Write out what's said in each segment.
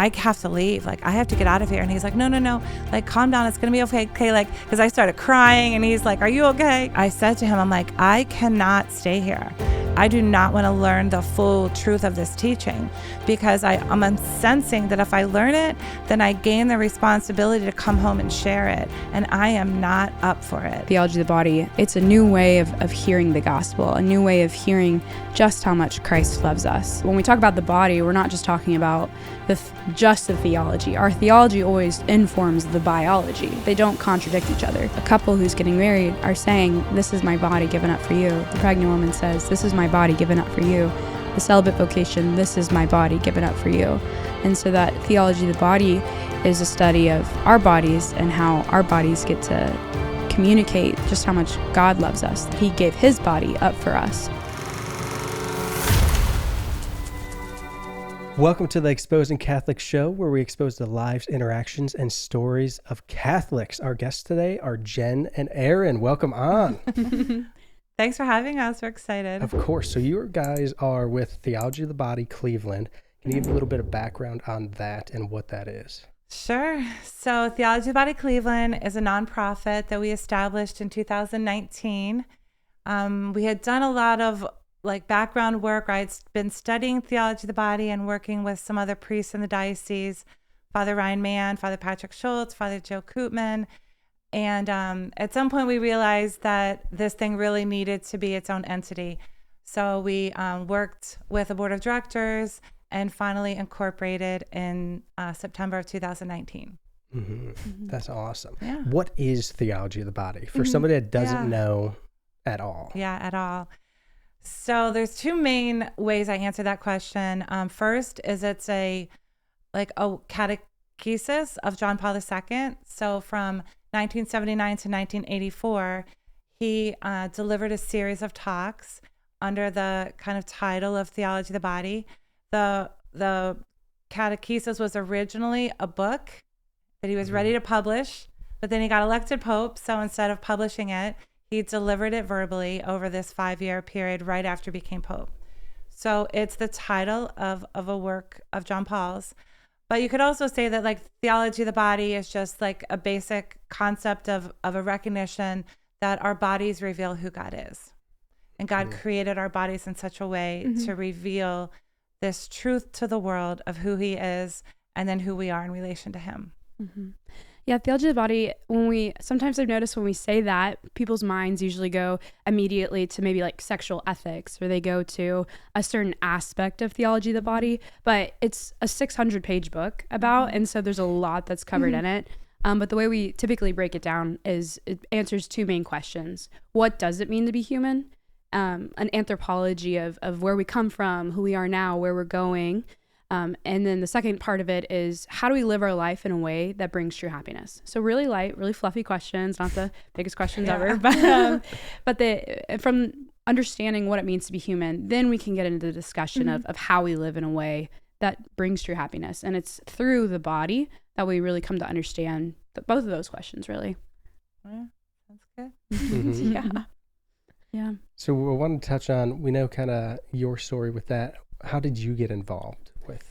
I have to leave. Like, I have to get out of here. And he's like, no, like, calm down. It's going to be okay. Okay. Like, because I started crying and he's like, are you okay? I said to him, I'm like, I cannot stay here. I do not want to learn the full truth of this teaching, because I'm sensing that if I learn it, then I gain the responsibility to come home and share it. And I am not up for it. Theology of the Body, it's a new way of hearing the gospel, a new way of hearing just how much Christ loves us. When we talk about the body, we're not just talking about just the theology. Our theology always informs the biology. They don't contradict each other. A couple who's getting married are saying, this is my body given up for you. The pregnant woman says, this is my body given up for you. The celibate vocation, this is my body given up for you. And so that theology of the body is a study of our bodies and how our bodies get to communicate just how much God loves us. He gave his body up for us. Welcome to the Exposing Catholic Show, where we expose the lives, interactions, and stories of Catholics. Our guests today are Jen and Erin. Welcome on. Thanks for having us. We're excited. Of course. So you guys are with Theology of the Body, Cleveland. Can you give a little bit of background on that and what that is? Sure. So Theology of the Body Cleveland is a nonprofit that we established in 2019. We had done a lot of background work. I'd been studying theology of the body and working with some other priests in the diocese, Father Ryan Mann, Father Patrick Schultz, Father Joe Koopman. And at some point we realized that this thing really needed to be its own entity. So we worked with a board of directors and finally incorporated in September of 2019. Mm-hmm. That's awesome. Yeah. What is Theology of the Body for somebody that doesn't know at all? Yeah, at all. So there's two main ways I answer that question. First is it's a catechesis of John Paul II. So from 1979 to 1984, he delivered a series of talks under the kind of title of Theology of the Body. The catechesis was originally a book that he was ready to publish, but then he got elected Pope. So instead of publishing it, he delivered it verbally over this 5-year period right after he became Pope. So it's the title of a work of John Paul's. But you could also say that Theology of the Body is just a basic concept of a recognition that our bodies reveal who God is. And God created our bodies in such a way to reveal this truth to the world of who he is and then who we are in relation to him. Mm-hmm. Yeah, Theology of the Body, sometimes I've noticed when we say that, people's minds usually go immediately to maybe sexual ethics, or they go to a certain aspect of Theology of the Body, but it's a 600-page book about, and so there's a lot that's covered in it. But the way we typically break it down is it answers two main questions. What does it mean to be human? An anthropology of where we come from, who we are now, where we're going. And then the second part of it is how do we live our life in a way that brings true happiness? So really light, really fluffy questions, not the biggest questions ever, but from understanding what it means to be human, then we can get into the discussion of how we live in a way that brings true happiness. And it's through the body that we really come to understand both of those questions, really. Yeah, that's good. Mm-hmm. Yeah. So we want to touch on, we know kind of your story with that. How did you get involved with?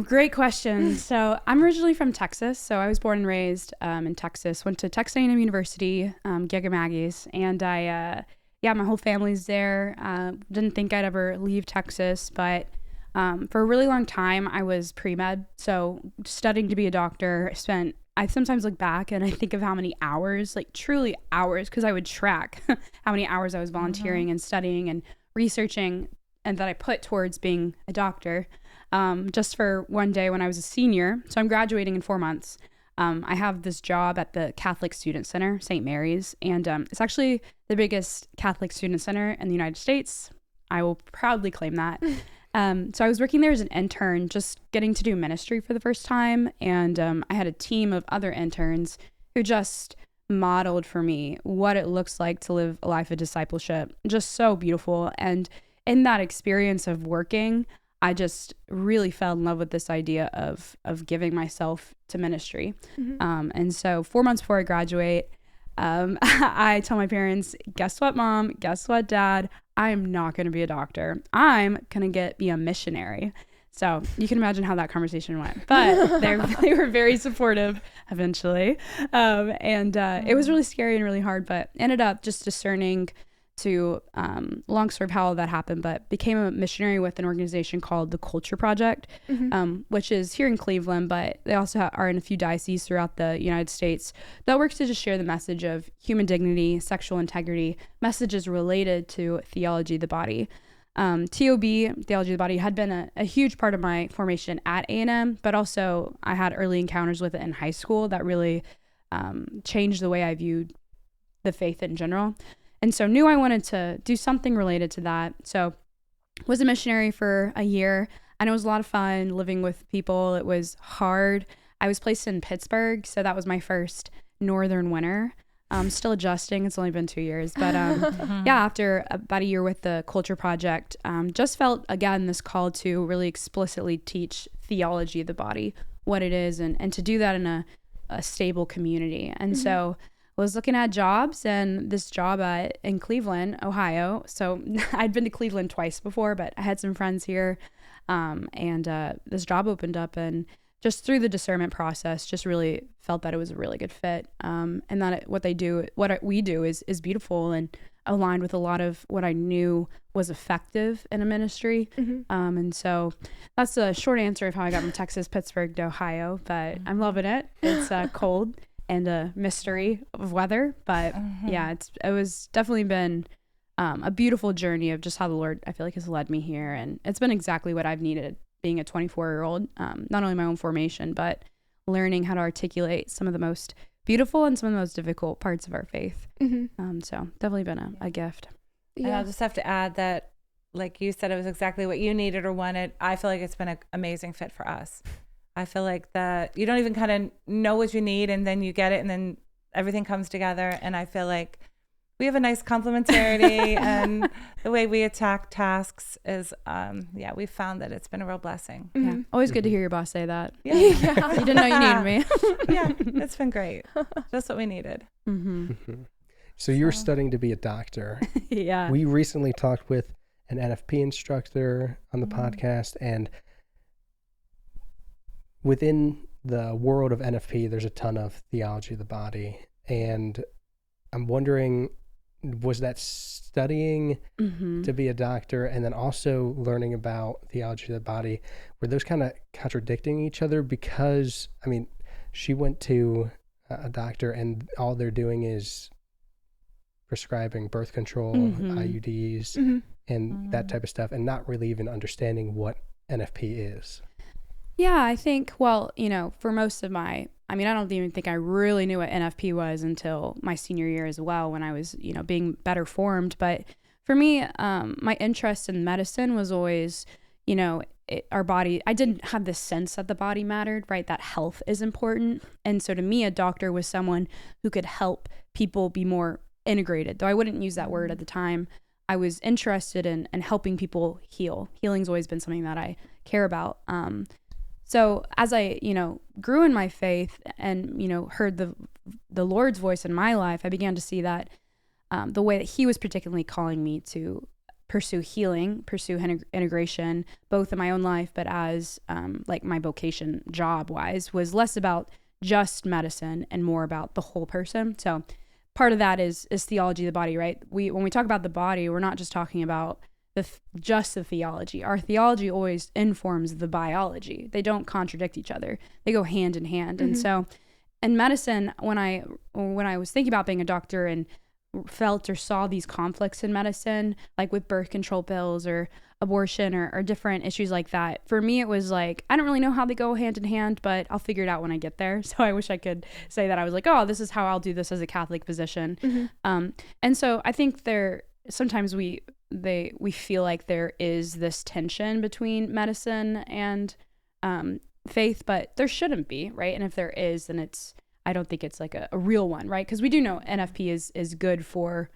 Great question. So I'm originally from Texas. So I was born and raised in Texas, went to Texas A&M University, Giga Maggie's, and my whole family's there. Didn't think I'd ever leave Texas, but for a really long time I was pre-med. So studying to be a doctor, I sometimes look back and I think of how many hours, truly hours, because I would track how many hours I was volunteering and studying and researching and that I put towards being a doctor. Just for one day when I was a senior, so I'm graduating in 4 months, I have this job at the Catholic Student Center, St. Mary's, and it's actually the biggest Catholic student center in the United States. I will proudly claim that. So I was working there as an intern, just getting to do ministry for the first time, and I had a team of other interns who just modeled for me what it looks like to live a life of discipleship. Just so beautiful. And in that experience of working, I just really fell in love with this idea of giving myself to ministry. And so 4 months before I graduate, I tell my parents, guess what, Mom? Guess what, Dad? I am not going to be a doctor. I'm going to be a missionary. So you can imagine how that conversation went, but they were very supportive eventually. It was really scary and really hard, but ended up just discerning to, long story of how all that happened, but became a missionary with an organization called the Culture Project, which is here in Cleveland, but they also are in a few dioceses throughout the United States that works to just share the message of human dignity, sexual integrity, messages related to theology of the body. TOB, Theology of the Body, had been a huge part of my formation at A&M, but also I had early encounters with it in high school that really changed the way I viewed the faith in general. And so knew I wanted to do something related to that. So was a missionary for a year, and it was a lot of fun living with people. It was hard. I was placed in Pittsburgh, so that was my first northern winter. Still adjusting. It's only been 2 years, but after about a year with the Culture Project, just felt again this call to really explicitly teach theology of the body, what it is, and to do that in a stable community. And so I was looking at jobs, and this job in Cleveland, Ohio. So I'd been to Cleveland twice before, but I had some friends here, and this job opened up, and just through the discernment process, just really felt that it was a really good fit, and that what we do is beautiful and aligned with a lot of what I knew was effective in a ministry. And so that's a short answer of how I got from Texas, Pittsburgh to Ohio, but I'm loving it. It's cold and a mystery of weather, but it was definitely been a beautiful journey of just how the Lord, I feel like, has led me here, and it's been exactly what I've needed being a 24-year-old, not only my own formation, but learning how to articulate some of the most beautiful and some of the most difficult parts of our faith. So definitely been a gift. And I'll just have to add that, like you said, it was exactly what you needed or wanted. I feel like it's been an amazing fit for us. I feel like that you don't even kind of know what you need, and then you get it, and then everything comes together. And I feel like we have a nice complementarity, and the way we attack tasks is, we found that it's been a real blessing. Yeah, always good to hear your boss say that. Yeah. You didn't know you needed me. Yeah, it's been great. Just what we needed. So you're studying to be a doctor. Yeah. We recently talked with an NFP instructor on the podcast, and within the world of NFP, there's a ton of theology of the body, and I'm wondering, was that studying to be a doctor and then also learning about theology of the body, were those kind of contradicting each other? Because, I mean, she went to a doctor and all they're doing is prescribing birth control, IUDs, and that type of stuff, and not really even understanding what NFP is. Yeah, I think, well, for most of I don't even think I really knew what NFP was until my senior year as well, when I was, being better formed. But for me, my interest in medicine was always, our body. I didn't have this sense that the body mattered, right? That health is important. And so to me, a doctor was someone who could help people be more integrated, though I wouldn't use that word at the time. I was interested in helping people heal. Healing's always been something that I care about. So as I, grew in my faith and, heard the Lord's voice in my life, I began to see that the way that he was particularly calling me to pursue healing, pursue integration, both in my own life, but as like my vocation job wise, was less about just medicine and more about the whole person. So part of that is theology of the body, right? When we talk about the body, we're not just talking about just the theology. Our theology always informs the biology. They don't contradict each other. They go hand in hand. And so in medicine, when I was thinking about being a doctor and felt or saw these conflicts in medicine, like with birth control pills or abortion or different issues like that, for me, it was like, I don't really know how they go hand in hand, but I'll figure it out when I get there. So I wish I could say that I was like, oh, this is how I'll do this as a Catholic physician. And so I think sometimes we feel like there is this tension between medicine and faith, but there shouldn't be, right? And if there is, then I don't think it's like a real one, right? Because we do know NFP is good for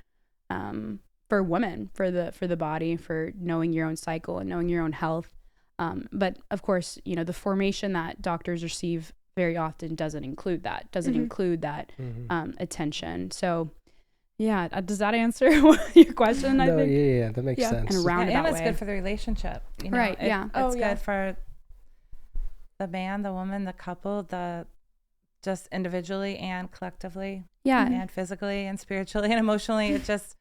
women, for the body, for knowing your own cycle and knowing your own health. But of course, the formation that doctors receive very often doesn't include that attention. So yeah, does that answer your question? I think. Yeah, that makes sense. And around and that it's way. good for the relationship, Right? It's good for the man, the woman, the couple, the just individually and collectively. Yeah. And physically and spiritually and emotionally. It just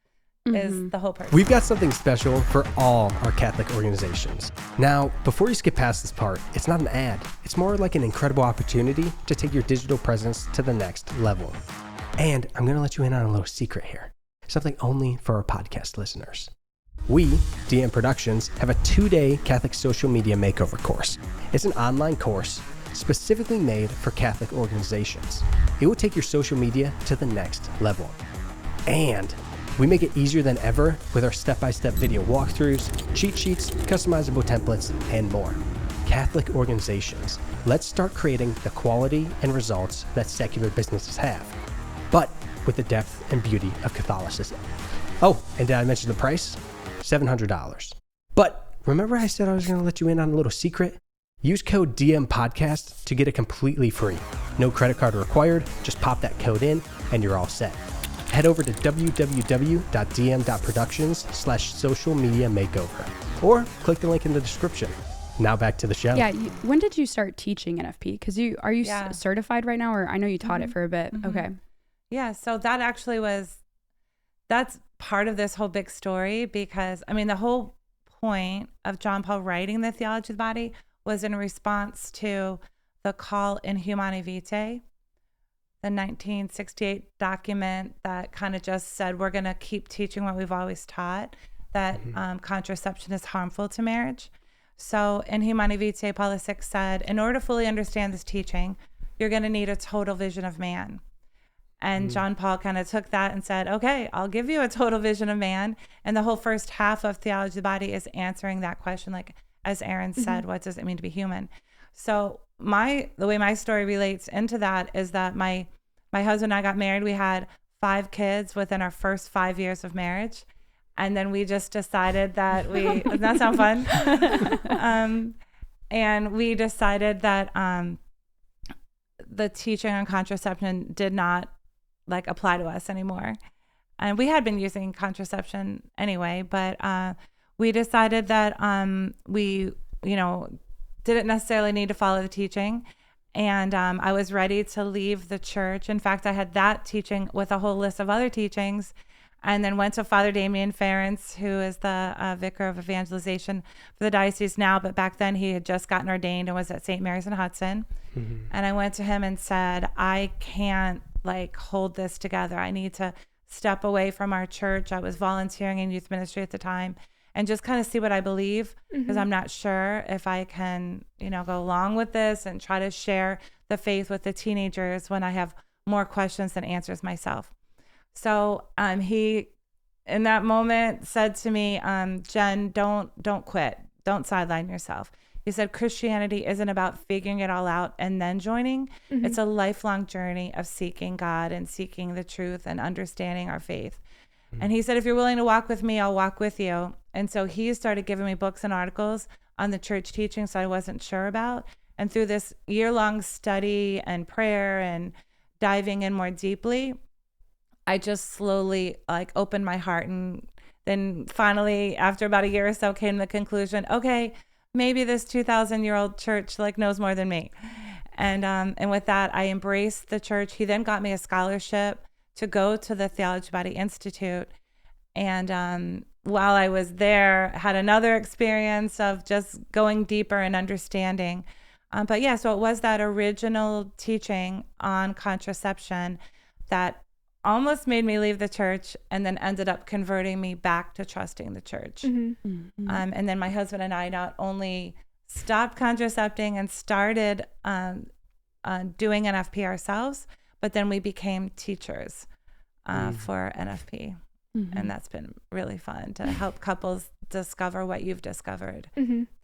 is the whole person. We've got something special for all our Catholic organizations. Now, before you skip past this part, it's not an ad. It's more like an incredible opportunity to take your digital presence to the next level. And I'm going to let you in on a little secret here. Something only for our podcast listeners. We, DM Productions, have a 2-day Catholic social media makeover course. It's an online course specifically made for Catholic organizations. It will take your social media to the next level. And we make it easier than ever with our step-by-step video walkthroughs, cheat sheets, customizable templates, and more. Catholic organizations, let's start creating the quality and results that secular businesses have, but with the depth and beauty of Catholicism. Oh, and did I mention the price? $700. But remember I said I was going to let you in on a little secret? Use code DMPodcast to get it completely free. No credit card required. Just pop that code in and you're all set. Head over to www.dm.productions/social media makeover or click the link in the description. Now back to the show. Yeah. When did you start teaching NFP? Because are you certified right now, or I know you taught it for a bit. Okay. Yeah. So that actually that's part of this whole big story, because I mean, the whole point of John Paul writing the Theology of the Body was in response to the call in Humanae Vitae, the 1968 document that kind of just said, we're going to keep teaching what we've always taught, that contraception is harmful to marriage. So in Humanae Vitae, Paul VI said, in order to fully understand this teaching, you're going to need a total vision of man. And John Paul kind of took that and said, okay, I'll give you a total vision of man. And the whole first half of Theology of the Body is answering that question, like, as Erin said, what does it mean to be human? So the way my story relates into that is that my husband and I got married. We had 5 kids within our first 5 years of marriage. And then we just decided that doesn't that sound fun? And we decided that the teaching on contraception did not apply to us anymore. And we had been using contraception anyway, but we decided that we, didn't necessarily need to follow the teaching. And I was ready to leave the church. In fact, I had that teaching with a whole list of other teachings, and then went to Father Damien Ference, who is the vicar of evangelization for the diocese now, but back then he had just gotten ordained and was at St. Mary's in Hudson. And I went to him and said, I can't hold this together. I need to step away from our church. I was volunteering in youth ministry at the time, and just kind of see what I believe, because I'm not sure if I can, go along with this and try to share the faith with the teenagers when I have more questions than answers myself. So he, in that moment, said to me, Jen, don't quit. Don't sideline yourself. He said, Christianity isn't about figuring it all out and then joining. It's a lifelong journey of seeking God and seeking the truth and understanding our faith. And he said, if you're willing to walk with me, I'll walk with you. And so he started giving me books and articles on the church teachings I wasn't sure about. And through this year-long study and prayer and diving in more deeply, I just slowly opened my heart. And then finally, after about a year or so, came to the conclusion, okay, maybe this 2,000-year-old church knows more than me. And with that, I embraced the church. He then got me a scholarship to go to the Theology of the Body Institute. And while I was there, had another experience of just going deeper and understanding. But yeah, so it was that original teaching on contraception that almost made me leave the church, and then ended up converting me back to trusting the church. And then my husband and I not only stopped contracepting and started doing NFP ourselves, but then we became teachers for NFP. And that's been really fun to help couples discover what you've discovered.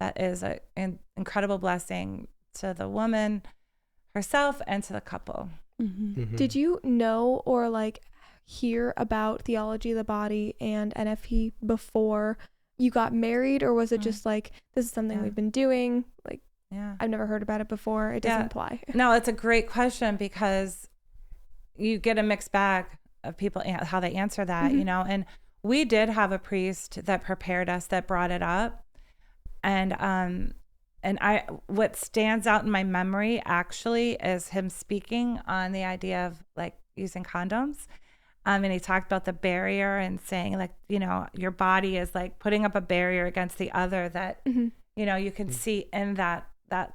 That is an incredible blessing to the woman herself and to the couple. Did you know or hear about Theology of the Body and NFP before you got married, or was it just this is something we've been doing? I've never heard about it before. It doesn't apply. No, it's a great question, because you get a mixed bag of people, how they answer that, and we did have a priest that prepared us, that brought it up. And what stands out in my memory actually is him speaking on the idea of like using condoms. And he talked about the barrier and saying like, you know, your body is like putting up a barrier against the other that, you know, you can see in that, I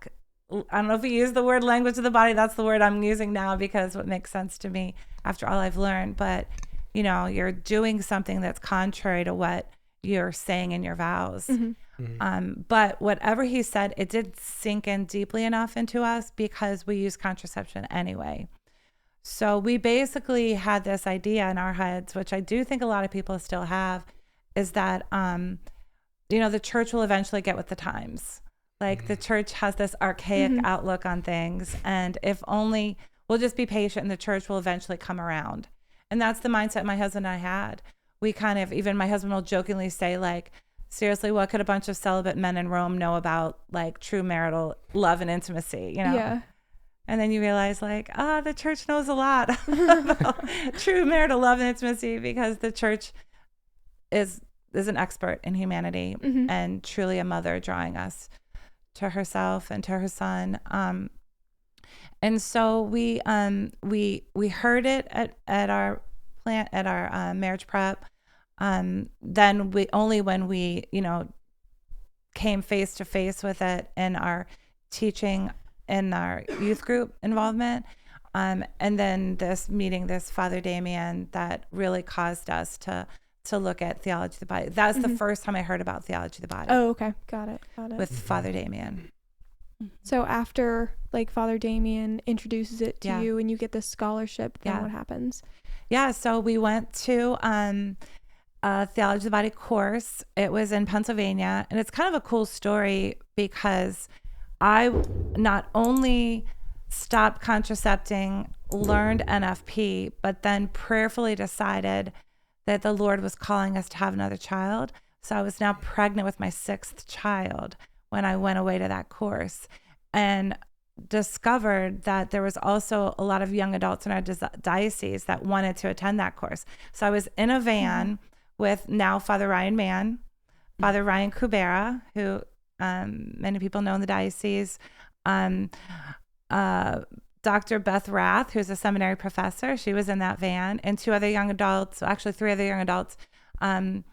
don't know if he used the word language of the body. That's the word I'm using now because what makes sense to me after all I've learned. But, you know, you're doing something that's contrary to what you're saying in your vows. But whatever he said, it did sink in deeply enough into us because we use contraception anyway. So we basically had this idea in our heads, which I do think a lot of people still have, is that, you know, the church will eventually get with the times. Like the church has this archaic outlook on things. And if only we'll just be patient and the church will eventually come around. And that's the mindset my husband and I had. We kind of, even my husband will jokingly say like, seriously, what could a bunch of celibate men in Rome know about like true marital love and intimacy, you know? Yeah. And then you realize like, the church knows a lot about true marital love and intimacy because the church is an expert in humanity and truly a mother drawing us to herself and to her son. And so we heard it at our plant, at our marriage prep. Then when we, you know, came face to face with it in our teaching in our youth group involvement. And then this Father Damien that really caused us to look at Theology of the Body. That was the first time I heard about Theology of the Body. Oh, okay. Got it. With Father Damien. So after like Father Damien introduces it to you and you get this scholarship, then what happens? Yeah. So we went to a Theology of the Body course. It was in Pennsylvania. And it's kind of a cool story because I not only stopped contracepting, learned NFP, but then prayerfully decided that the Lord was calling us to have another child. So I was now pregnant with my 6th child when I went away to that course and discovered that there was also a lot of young adults in our diocese that wanted to attend that course. So I was in a van with now Father Ryan Mann, Father Ryan Kubera, who many people know in the diocese, Dr. Beth Rath, who's a seminary professor. She was in that van, and 2 other young adults, actually 3 other young adults, Matt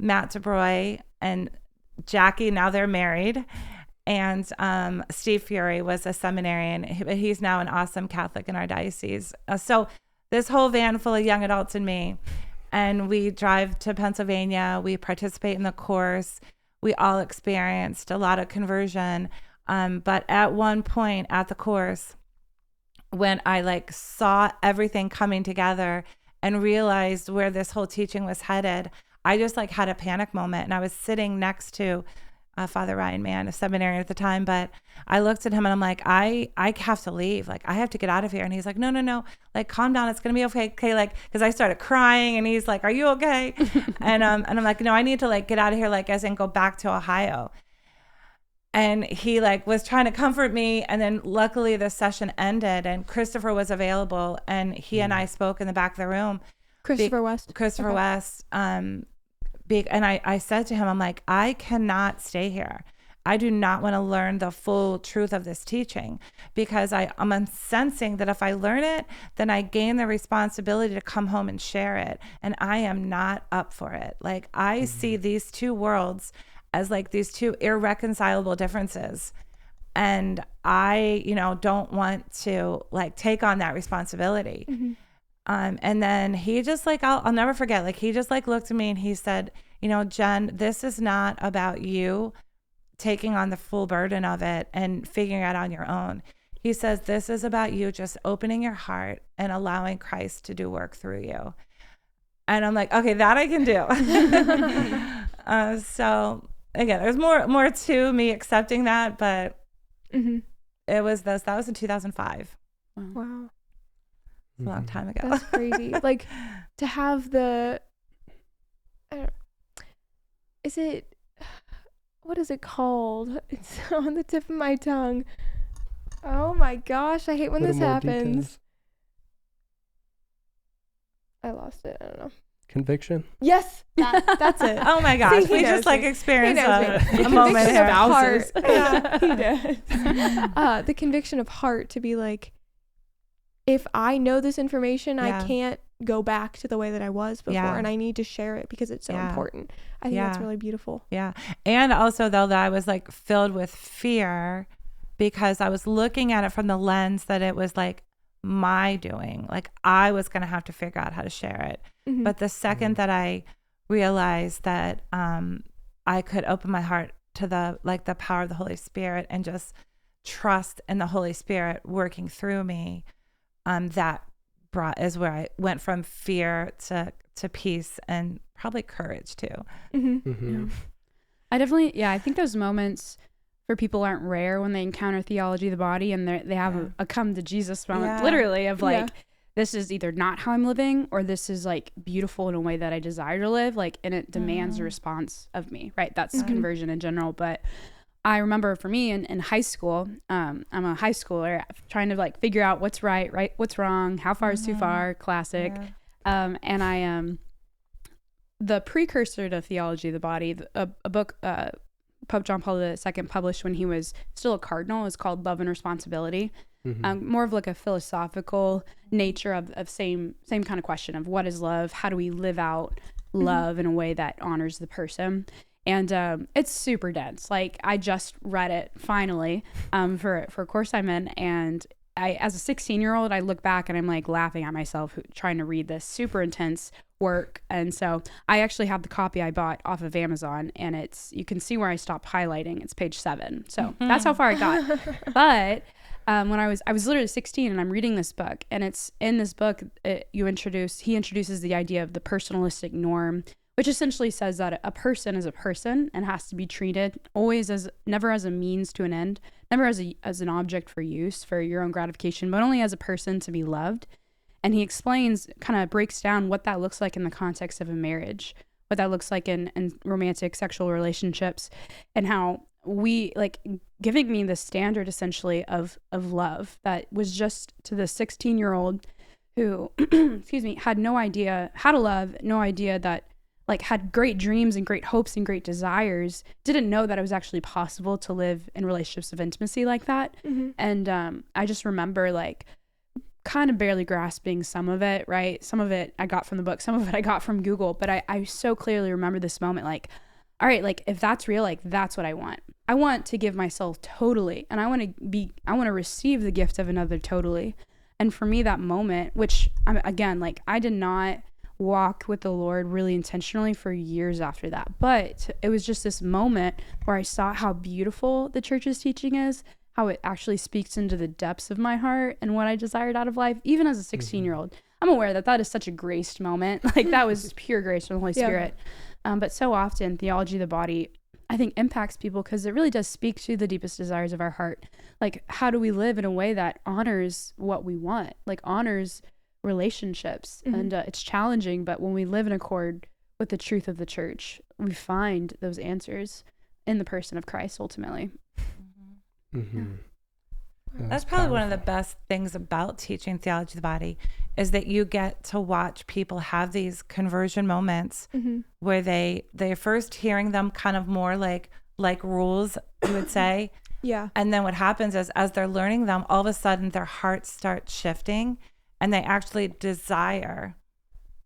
DeBroy and Jackie, now they're married, and Steve Fury was a seminarian. He's now an awesome Catholic in our diocese. So this whole van full of young adults and me, and we drive to Pennsylvania. We participate in the course. We all experienced a lot of conversion. But at one point at the course, when I like saw everything coming together and realized where this whole teaching was headed, I just like had a panic moment. And I was sitting next to Father Ryan Mann, a seminarian at the time, but I looked at him and I'm like, I have to leave. Like, I have to get out of here. And he's like, no, like, calm down. It's going to be okay. Okay. Like, cause I started crying and he's like, are you okay? And I'm like, no, I need to like get out of here. Like, as in go back to Ohio. And he like was trying to comfort me. And then luckily the session ended and Christopher was available and he and I spoke in the back of the room. Christopher West. And I said to him, I'm like, I cannot stay here. I do not want to learn the full truth of this teaching because I'm sensing that if I learn it, then I gain the responsibility to come home and share it. And I am not up for it. Like I see these 2 worlds as like these 2 irreconcilable differences. And I, don't want to like take on that responsibility. And then he just like, I'll never forget, like he just like looked at me and he said, Jen, this is not about you taking on the full burden of it and figuring it out on your own. He says, this is about you just opening your heart and allowing Christ to do work through you. And I'm like, okay, that I can do. So again, there's more to me accepting that, but it was that was in 2005. Wow. A long time ago. That's crazy. Like to have what is it called? It's on the tip of my tongue. Oh my gosh, I hate when this happens. Details. I lost it. I don't know. conviction? Yes, that's it. Oh my gosh, See, he we knows just like me. experienced He knows me. a moment Conviction here. of heart. Yeah. He does. The conviction of heart to be like, if I know this information, Yeah. I can't go back to the way that I was before, Yeah. and I need to share it because it's so Yeah. important. I think that's Yeah. really beautiful. Yeah. And also though that I was like filled with fear because I was looking at it from the lens that it was like my doing. Like I was going to have to figure out how to share it. Mhm. But the second that I realized that I could open my heart to the power of the Holy Spirit and just trust in the Holy Spirit working through me, that is where I went from fear to peace and probably courage too. Mhm. Mm-hmm. Yeah. I think those moments for people aren't rare when they encounter theology of the body and they have a come to Jesus moment, Yeah. literally, of like, Yeah. this is either not how I'm living or this is like beautiful in a way that I desire to live, like, and it demands a response of me, right? That's conversion in general. But I remember for me in high school, I'm a high schooler trying to like figure out what's right, what's wrong, how far is too far, classic. Yeah. And I the precursor to Theology of the Body, a book Pope John Paul II published when he was still a cardinal, is called Love and Responsibility. More of like a philosophical nature of same kind of question of what is love, how do we live out love in a way that honors the person. And it's super dense. Like I just read it finally for a course I'm in, and I, as a 16-year-old, I look back and I'm like laughing at myself trying to read this super intense work. And so I actually have the copy I bought off of Amazon, and you can see where I stopped highlighting. It's page 7. So that's how far I got. But when I was literally 16 and I'm reading this book, and it's in this book, he introduces the idea of the personalistic norm, which essentially says that a person is a person and has to be treated always never as a means to an end, never as an object for use for your own gratification, but only as a person to be loved. And he explains, kind of breaks down what that looks like in the context of a marriage, what that looks like in romantic sexual relationships, and how we like giving me the standard essentially of love that was just to the 16-year-old who, excuse me, had no idea how to love, no idea that like had great dreams and great hopes and great desires, didn't know that it was actually possible to live in relationships of intimacy like that. And I just remember like kind of barely grasping some of it, right? Some of it I got from the book, some of it I got from Google, but I so clearly remember this moment like, all right, like if that's real, like that's what I want. I want to give myself totally, and I want to receive the gift of another totally. And for me, that moment, which again, like I did not walk with the Lord really intentionally for years after that, but it was just this moment where I saw how beautiful the church's teaching is, how it actually speaks into the depths of my heart and what I desired out of life, even as a 16-year-old. I'm aware that is such a graced moment. Like that was pure grace from the Holy Spirit. But so often Theology of the Body, I think, impacts people because it really does speak to the deepest desires of our heart. Like, how do we live in a way that honors what we want, like honors relationships? And it's challenging, but when we live in accord with the truth of the church, we find those answers in the person of Christ ultimately. That's probably one of the best things about teaching Theology of the Body is that you get to watch people have these conversion moments where they're first hearing them kind of more like rules, you would say. Yeah. And then what happens is as they're learning them, all of a sudden their hearts start shifting and they actually desire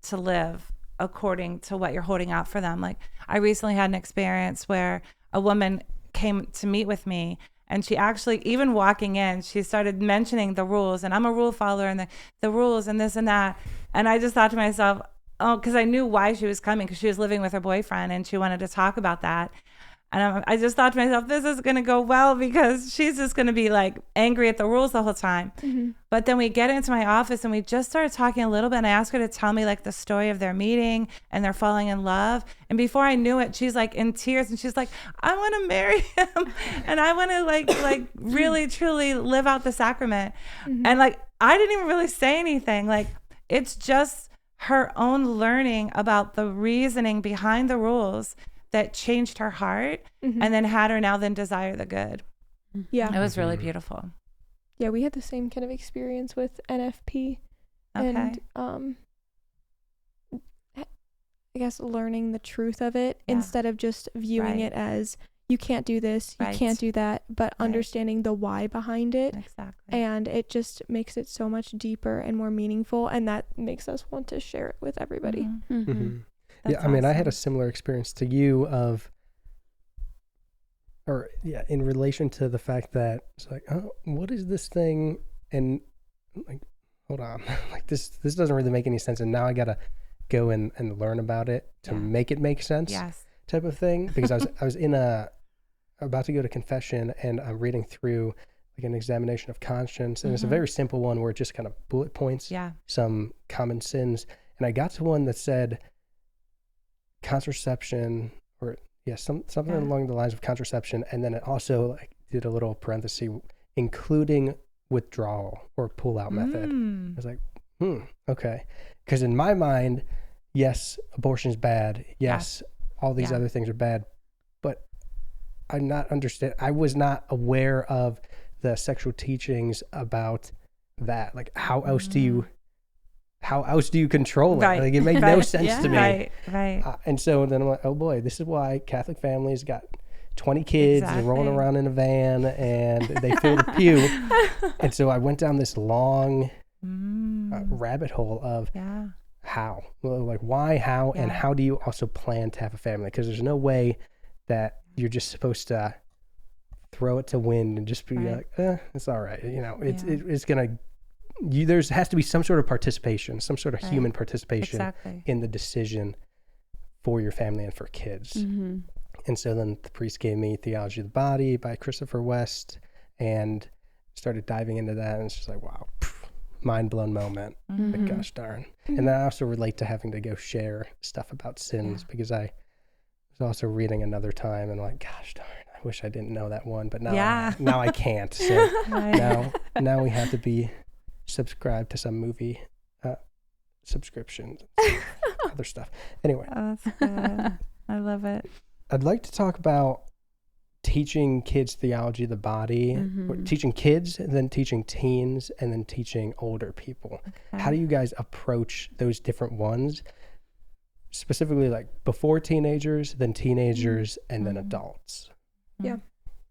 to live according to what you're holding out for them. Like I recently had an experience where a woman came to meet with me, and she actually, even walking in, she started mentioning the rules, and I'm a rule follower, and the rules and this and that. And I just thought to myself, oh, because I knew why she was coming, because she was living with her boyfriend and she wanted to talk about that. And I just thought to myself, this is going to go well because she's just going to be like angry at the rules the whole time. But then we get into my office and we just started talking a little bit, and I asked her to tell me like the story of their meeting and they're falling in love. And before I knew it, she's like in tears and she's like, I want to marry him and I want to like really truly live out the sacrament. And like, I didn't even really say anything. Like, it's just her own learning about the reasoning behind the rules that changed her heart and then had her now then desire the good. Yeah. It was really beautiful. Yeah, we had the same kind of experience with NFP. Okay. And guess, learning the truth of it instead of just viewing it as you can't do this, you can't do that, but understanding the why behind it. Exactly. And it just makes it so much deeper and more meaningful. And that makes us want to share it with everybody. Yeah, I mean, I had a similar experience to you in relation to the fact that it's like, oh, what is this thing? And like, hold on, like this doesn't really make any sense. And now I got to go and learn about it to make it make sense. Yes. Type of thing. Because I was about to go to confession, and I'm reading through like an examination of conscience. And it's a very simple one where it just kind of bullet points some common sins. And I got to one that said contraception, or something along the lines of contraception, and then it also like did a little parenthesis, including withdrawal or pull-out method. I was like, okay, because in my mind, yes, abortion is bad. Yes, all these other things are bad, but I was not aware of the sexual teachings about that. Like, how else do you control it? Like, it made no sense to me. Right. And so then I'm like, oh boy, this is why Catholic families got 20 kids and rolling around in a van and they fill the pew. And so I went down this long rabbit hole of how, well, like why, how, and how do you also plan to have a family? Because there's no way that you're just supposed to throw it to wind and just be like, it's all right. You know, it's going to, there has to be some sort of participation, some sort of human participation in the decision for your family and for kids. And so then the priest gave me Theology of the Body by Christopher West and started diving into that. And it's just like, wow, mind blown moment. Like, gosh darn. And then I also relate to having to go share stuff about sins because I was also reading another time and like, gosh darn, I wish I didn't know that one, but now, now I can't. So now we have to be subscribed to some movie subscriptions, other stuff. Anyway. Oh, that's good. I love it. I'd like to talk about teaching kids theology of the body, or teaching kids, and then teaching teens, and then teaching older people. Okay. How do you guys approach those different ones? Specifically, like before teenagers, then teenagers, and then adults. Yeah.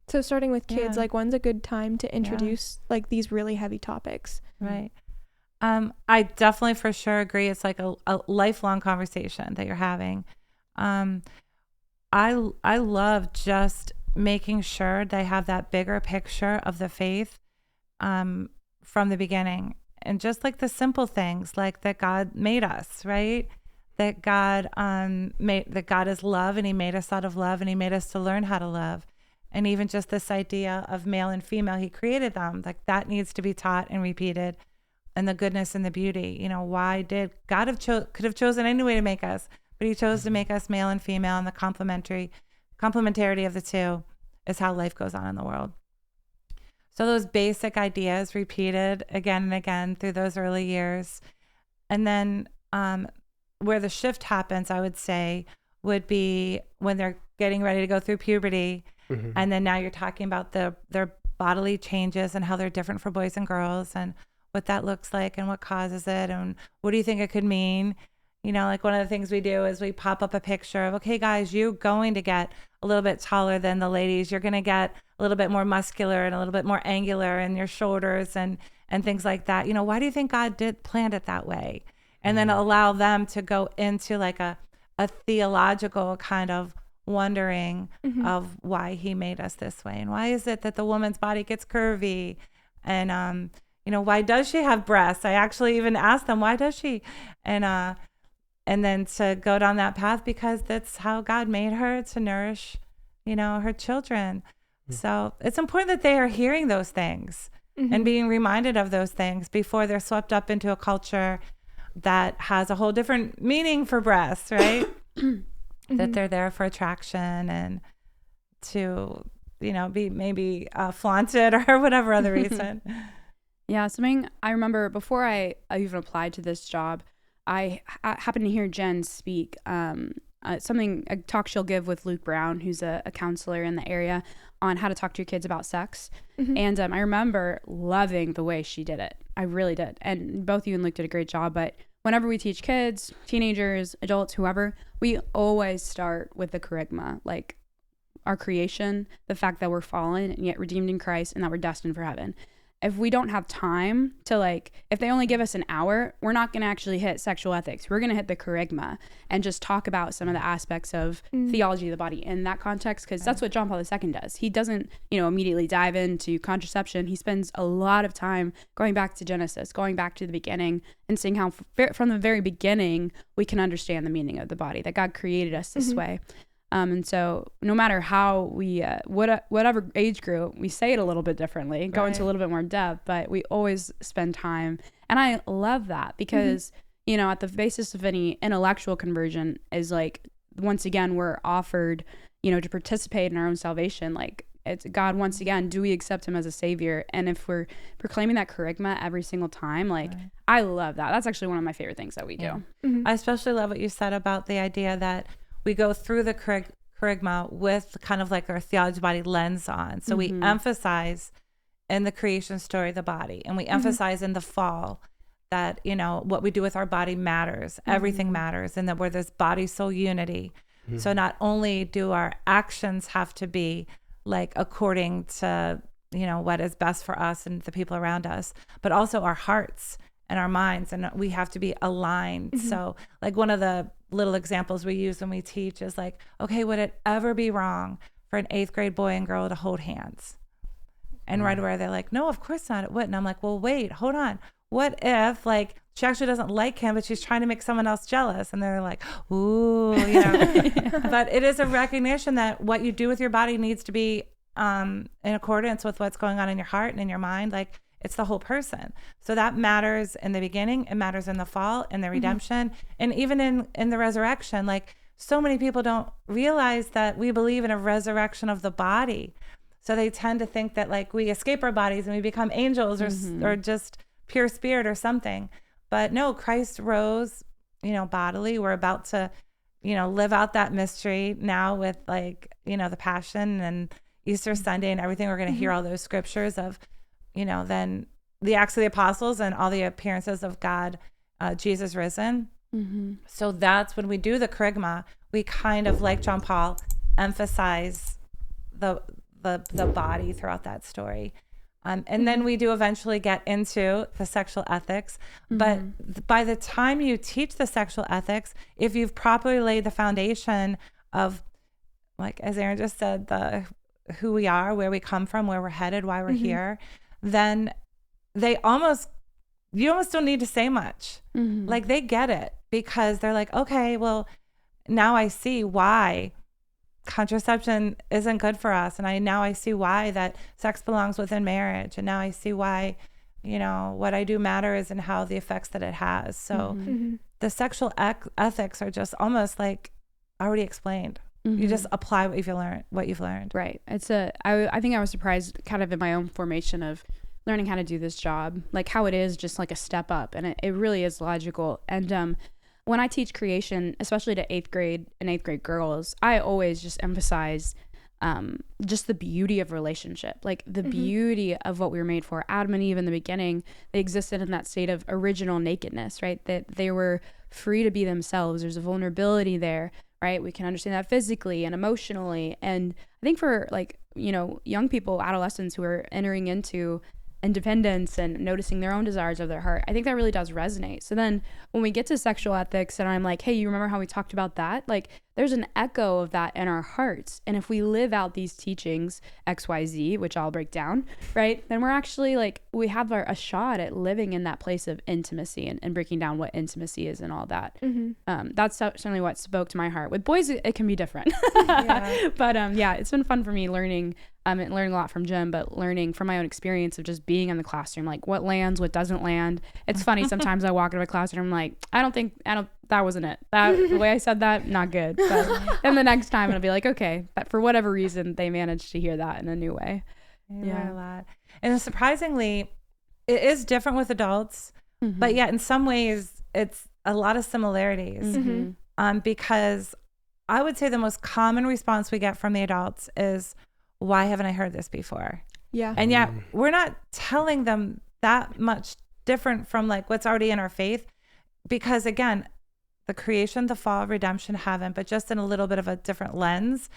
So starting with kids, like when's a good time to introduce like these really heavy topics? Right. I definitely for sure agree. It's like a lifelong conversation that you're having. I love just making sure they have that bigger picture of the faith from the beginning. And just like the simple things, like that God made us, right? That God that God is love, and he made us out of love, and he made us to learn how to love. And even just this idea of male and female, he created them, like that needs to be taught and repeated. And the goodness and the beauty, you know, why did God could have chosen any way to make us, but he chose to make us male and female, and the complementarity of the two is how life goes on in the world. So those basic ideas repeated again and again through those early years. And then where the shift happens, I would say, would be when they're getting ready to go through puberty. And then now you're talking about their bodily changes and how they're different for boys and girls, and what that looks like and what causes it, and what do you think it could mean? You know, like one of the things we do is we pop up a picture of, okay, guys, you're going to get a little bit taller than the ladies. You're going to get a little bit more muscular and a little bit more angular in your shoulders and things like that. You know, why do you think God planned it that way? And then allow them to go into like a theological kind of wondering of why he made us this way. And why is it that the woman's body gets curvy? And, you know, why does she have breasts? I actually even asked them, why does she? And then to go down that path, because that's how God made her, to nourish, you know, her children. So it's important that they are hearing those things and being reminded of those things before they're swept up into a culture that has a whole different meaning for breasts, right? That they're there for attraction and to, you know, be maybe flaunted or whatever other reason. Yeah, something I remember before I even applied to this job, I happened to hear Jen speak a talk she'll give with Luke Brown, who's a counselor in the area, on how to talk to your kids about sex. And I remember loving the way she did it. I really did. And both you and Luke did a great job. But whenever we teach kids, teenagers, adults, whoever, we always start with the kerygma, like our creation, the fact that we're fallen and yet redeemed in Christ and that we're destined for heaven. If we don't have time to, like, if they only give us an hour, we're not going to actually hit sexual ethics. We're going to hit the kerygma and just talk about some of the aspects of theology of the body in that context, because that's what John Paul II does. He doesn't, immediately dive into contraception. He spends a lot of time going back to Genesis, going back to the beginning, and seeing how from the very beginning we can understand the meaning of the body, that God created us this way. And so no matter how we, whatever age group, we say it a little bit differently, go into a little bit more depth, but we always spend time. And I love that because, at the basis of any intellectual conversion is like, once again, we're offered, to participate in our own salvation. Like, it's God, once again, do we accept him as a savior? And if we're proclaiming that kerygma every single time, like, I love that. That's actually one of my favorite things that we do. I especially love what you said about the idea that we go through the kerygma with kind of like our theology body lens on. So we emphasize in the creation story the body, and we emphasize in the fall that, what we do with our body matters. Everything matters, and that where there's body soul unity. So not only do our actions have to be like according to, what is best for us and the people around us, but also our hearts and our minds, and we have to be aligned. So like one of the little examples we use when we teach is like, okay, would it ever be wrong for an 8th grade boy and girl to hold hands? And right away they're like, no, of course not, it wouldn't. I'm like, well, wait, hold on. What if like she actually doesn't like him, but she's trying to make someone else jealous? And they're like, ooh, But it is a recognition that what you do with your body needs to be in accordance with what's going on in your heart and in your mind. Like, it's the whole person. So that matters in the beginning. It matters in the fall, in the redemption, and even in the resurrection. Like, so many people don't realize that we believe in a resurrection of the body. So they tend to think that like we escape our bodies and we become angels or just pure spirit or something. But no, Christ rose, bodily. We're about to, live out that mystery now with like, the Passion and Easter Sunday and everything. We're going to hear all those scriptures of, then the Acts of the Apostles and all the appearances of God, Jesus risen. So that's when we do the kerygma, we kind of, like John Paul, emphasize the body throughout that story. And then we do eventually get into the sexual ethics. But by the time you teach the sexual ethics, if you've properly laid the foundation of, like, as Erin just said, who we are, where we come from, where we're headed, why we're here, then you almost don't need to say much. Like, they get it because they're like, okay, well, now I see why contraception isn't good for us. And now I see why that sex belongs within marriage. And now I see why, what I do matters and how the effects that it has. So the sexual ethics are just almost like already explained. You just apply what you've learned. Right. I think I was surprised kind of in my own formation of learning how to do this job, like how it is just like a step up, and it really is logical. And when I teach creation, especially to 8th grade girls, I always just emphasize just the beauty of relationship, like the beauty of what we were made for. Adam and Eve in the beginning, they existed in that state of original nakedness, right? That they were free to be themselves. There's a vulnerability there, right? We can understand that physically and emotionally. And I think for like, young people, adolescents who are entering into independence and noticing their own desires of their heart, I think that really does resonate. So then when we get to sexual ethics and I'm like, hey, you remember how we talked about that? Like, there's an echo of that in our hearts. And if we live out these teachings, XYZ, which I'll break down, right, then we're actually like, we have a shot at living in that place of intimacy and breaking down what intimacy is and all that. That's certainly what spoke to my heart. With boys, it can be different. But it's been fun for me learning and learning a lot from Jim, but learning from my own experience of just being in the classroom, like what lands, what doesn't land. It's funny. Sometimes I walk into a classroom, I'm like, that wasn't it. The way I said that, not good. But then the next time it'll be like, okay, but for whatever reason, they managed to hear that in a new way. A lot. And surprisingly, it is different with adults, but yet in some ways it's a lot of similarities. Because I would say the most common response we get from the adults is, why haven't I heard this before? Yeah. And yet we're not telling them that much different from like what's already in our faith. because again, the creation, the fall, redemption, heaven, but just in a little bit of a different lens.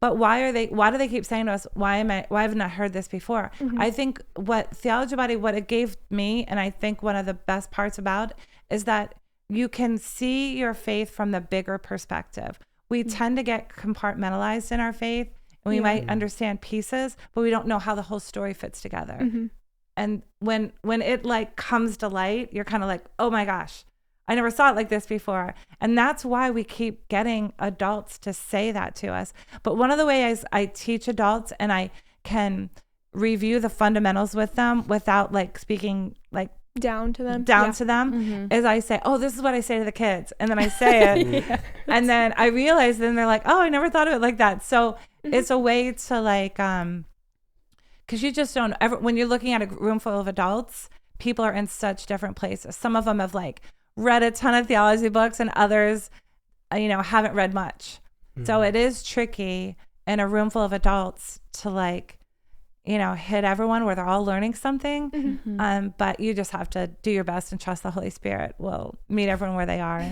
But why do they keep saying to us, why haven't I heard this before? I think what Theology of the Body, what it gave me, and I think one of the best parts about is that you can see your faith from the bigger perspective. We tend to get compartmentalized in our faith, and we might understand pieces, but we don't know how the whole story fits together. And when it like comes to light, you're kind of like, oh my gosh, I never saw it like this before. And that's why we keep getting adults to say that to us. But one of the ways I teach adults, and I can review the fundamentals with them without like speaking like down to them, is I say, oh, this is what I say to the kids. And then I say it. And then I realize, then they're like, oh, I never thought of it like that. So it's a way to like, because you just don't ever, when you're looking at a room full of adults, people are in such different places. Some of them have like read a ton of theology books, and others, haven't read much. So it is tricky in a room full of adults to like, hit everyone where they're all learning something. But you just have to do your best and trust the Holy Spirit will meet everyone where they are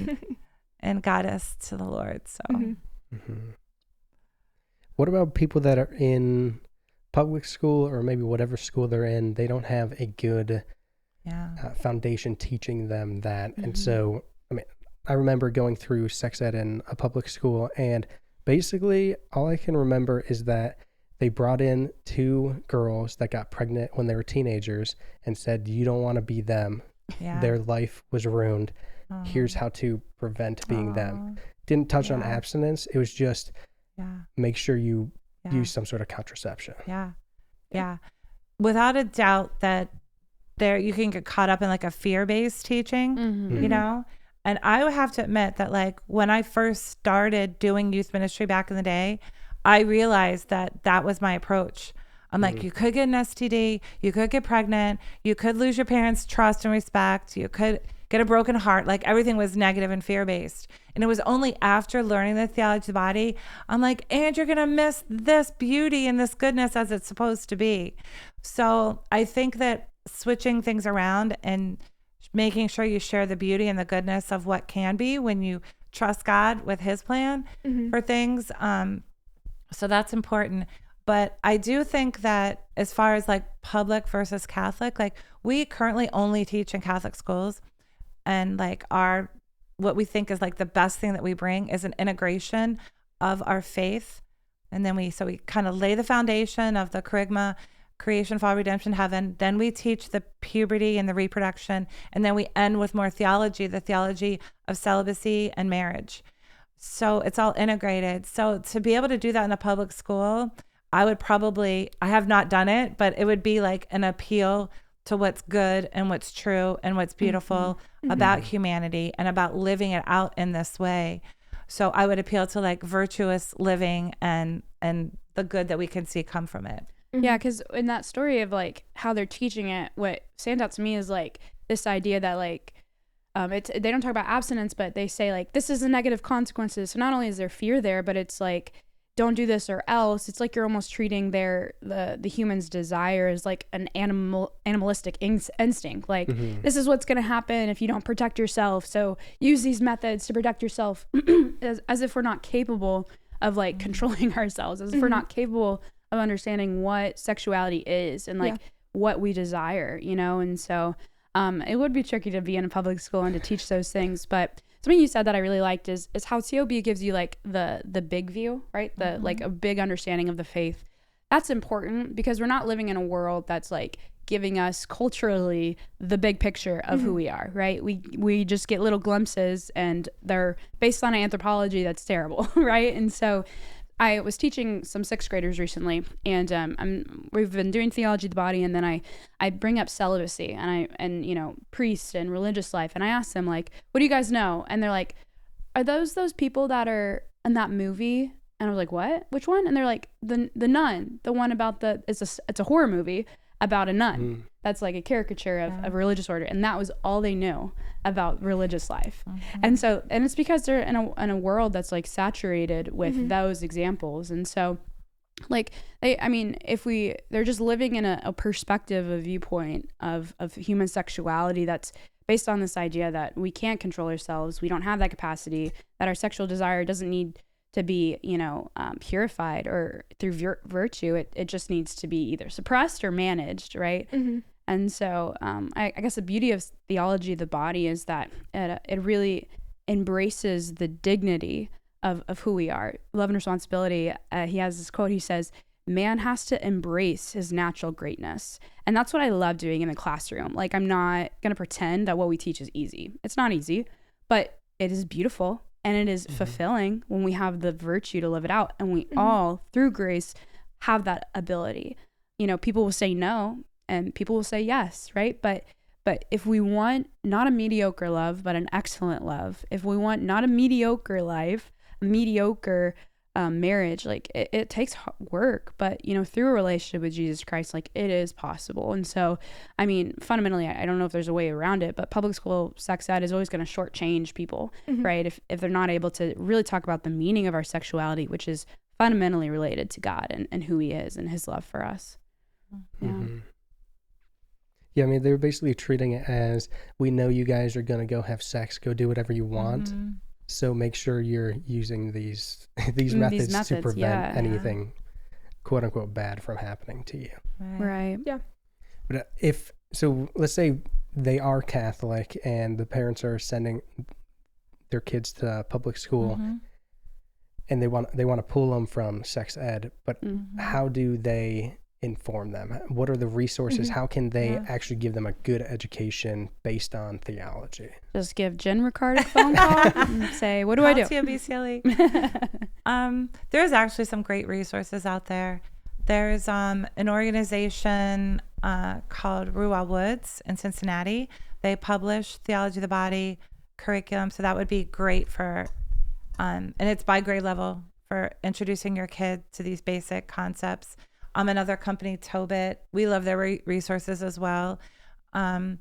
and guide us to the Lord. So what about people that are in public school, or maybe whatever school they're in, they don't have a good foundation teaching them that. And so, I remember going through sex ed in a public school, and basically all I can remember is that they brought in 2 girls that got pregnant when they were teenagers and said, you don't want to be them. Their life was ruined. Here's how to prevent being them. Didn't touch on abstinence. It was just make sure you use some sort of contraception. Yeah. Without a doubt that you can get caught up in like a fear-based teaching, and I would have to admit that like when I first started doing youth ministry back in the day, I realized that was my approach. I'm like, you could get an STD, you could get pregnant, you could lose your parents' trust and respect, you could get a broken heart. Like everything was negative and fear-based. And it was only after learning the Theology of the Body, I'm like, and you're going to miss this beauty and this goodness as it's supposed to be. So I think that switching things around and making sure you share the beauty and the goodness of what can be when you trust God with his plan for things. So that's important. But I do think that as far as like public versus Catholic, like we currently only teach in Catholic schools, and like what we think is like the best thing that we bring is an integration of our faith. And then we kind of lay the foundation of the kerygma, creation, fall, redemption, heaven. Then we teach the puberty and the reproduction. And then we end with more theology, the theology of celibacy and marriage. So it's all integrated. So to be able to do that in a public school, I have not done it, but it would be like an appeal to what's good and what's true and what's beautiful about humanity and about living it out in this way. So I would appeal to like virtuous living and the good that we can see come from it. Yeah, because in that story of like how they're teaching it, what stands out to me is like this idea that like they don't talk about abstinence, but they say like this is the negative consequences. So not only is there fear there, but it's like don't do this or else. It's like you're almost treating the human's desire as like an animalistic instinct. Like this is what's going to happen if you don't protect yourself. So use these methods to protect yourself, as if we're not capable of like controlling ourselves, as if we're not capable of understanding what sexuality is and like what we desire, and so it would be tricky to be in a public school and to teach those things. But something you said that I really liked is how COB gives you like the big view, right? The like a big understanding of the faith. That's important because we're not living in a world that's like giving us culturally the big picture of who we are, right? We just get little glimpses and they're based on an anthropology that's terrible, right? And so I was teaching some 6th graders recently, and we've been doing Theology of the Body, and then I bring up celibacy and priests and religious life, and I ask them like, what do you guys know? And they're like, are those people that are in that movie? And I was like, what? Which one? And they're like, the nun, the one about it's a horror movie about a nun. That's like a caricature of a religious order, and that was all they knew about religious life. And it's because they're in a world that's like saturated with those examples. And so like they're just living in a perspective, a viewpoint of human sexuality that's based on this idea that we can't control ourselves, we don't have that capacity, that our sexual desire doesn't need to be, purified or through virtue. It just needs to be either suppressed or managed, right? Mm-hmm. And so I guess the beauty of theology of the body is that it really embraces the dignity of who we are. Love and Responsibility, he has this quote, he says, man has to embrace his natural greatness. And that's what I love doing in the classroom. Like, I'm not going to pretend that what we teach is easy. It's not easy, but it is beautiful and it is fulfilling when we have the virtue to live it out. And we all, through grace, have that ability. People will say no and people will say yes, right? But if we want not a mediocre love, but an excellent love, if we want not a mediocre life, a mediocre marriage, like it takes work, but through a relationship with Jesus Christ, like it is possible. And so, I mean, fundamentally, I don't know if there's a way around it, but public school sex ed is always going to shortchange people, right? If they're not able to really talk about the meaning of our sexuality, which is fundamentally related to God and who he is and his love for us. Yeah, I mean, they're basically treating it as, we know you guys are going to go have sex, go do whatever you want. So make sure you're using these methods to prevent anything quote unquote bad from happening to you. Right. Yeah. But let's say they are Catholic and the parents are sending their kids to public school and they want to pull them from sex ed, but how do they inform them? What are the resources? How can they actually give them a good education based on theology? Just give Jen Ricard a phone call and say, what do I do? TMBCLE. There's actually some great resources out there. There's an organization called Ruah Woods in Cincinnati. They publish Theology of the Body curriculum, so that would be great for, and it's by grade level for introducing your kid to these basic concepts. Another company, Tobit, we love their resources as well. I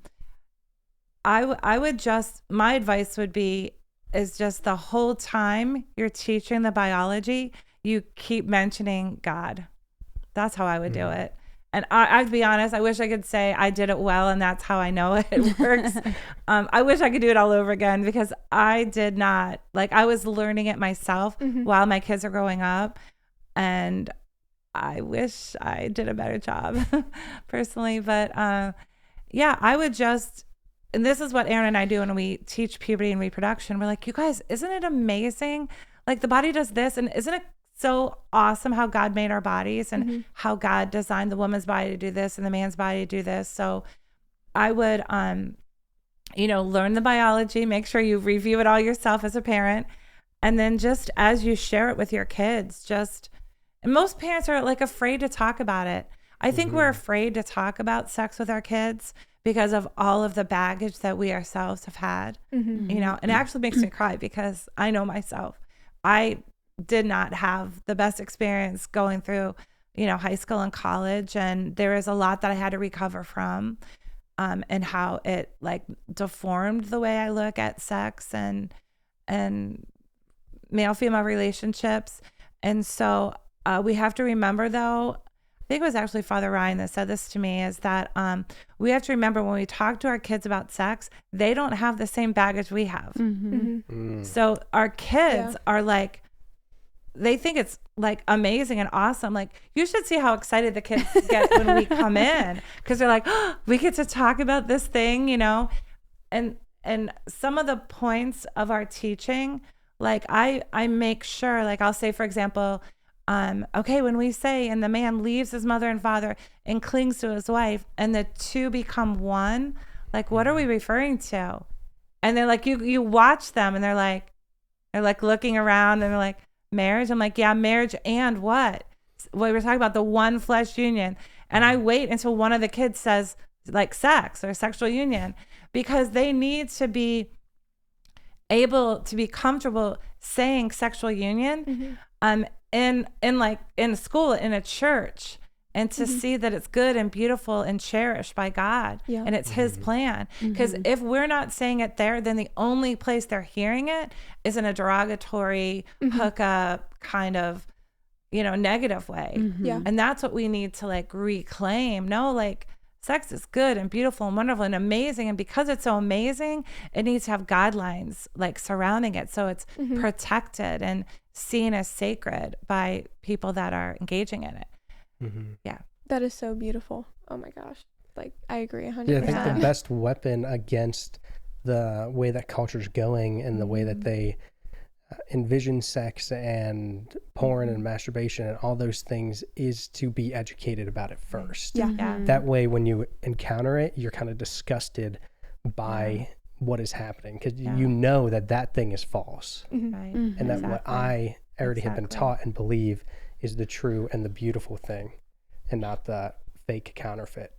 would just, my advice would be, is just the whole time you're teaching the biology, you keep mentioning God. That's how I would do it. And I'd be honest, I wish I could say I did it well and that's how I know it works. I wish I could do it all over again because I did not, I was learning it myself while my kids are growing up. And I wish I did a better job personally, but I would just, and this is what Erin and I do when we teach puberty and reproduction. We're like, you guys, isn't it amazing? Like the body does this, and isn't it so awesome how God made our bodies and how God designed the woman's body to do this and the man's body to do this? So I would, learn the biology, make sure you review it all yourself as a parent, and then just as you share it with your kids, and most parents are afraid to talk about it. I think we're afraid to talk about sex with our kids because of all of the baggage that we ourselves have had, and it actually makes me cry because I know myself. I did not have the best experience going through, high school and college. And there is a lot that I had to recover from, and how it deformed the way I look at sex and male-female relationships. And so, we have to remember, though, I think it was actually Father Ryan that said this to me, is that we have to remember when we talk to our kids about sex, they don't have the same baggage we have. So our kids are they think it's amazing and awesome. You should see how excited the kids get when we come in, because they're oh, we get to talk about this thing, and some of the points of our teaching, I make sure, I'll say, for example, okay, when we say, and the man leaves his mother and father and clings to his wife and the two become one, what are we referring to? And they're you watch them and they're looking around and they're marriage. I'm yeah, marriage and what? Well, we're talking about the one flesh union. And I wait until one of the kids says sex or sexual union, because they need to be able to be comfortable saying sexual union, in school, in a church, and to see that it's good and beautiful and cherished by God, and it's his plan. Because if we're not saying it there, then the only place they're hearing it is in a derogatory hookup kind of, negative way. And that's what we need to reclaim. No, sex is good and beautiful and wonderful and amazing. And because it's so amazing, it needs to have guidelines like surrounding it. So it's protected and seen as sacred by people that are engaging in it. Yeah. That is so beautiful. Oh my gosh. Like, I agree 100%. Yeah, I think the best weapon against the way that culture's going and the way that they envision sex and porn and masturbation and all those things is to be educated about it first. Yeah. That way, when you encounter it, you're kind of disgusted by what is happening because you know that thing is false. Right. And that what I already have been taught and believe is the true and the beautiful thing and not the fake counterfeit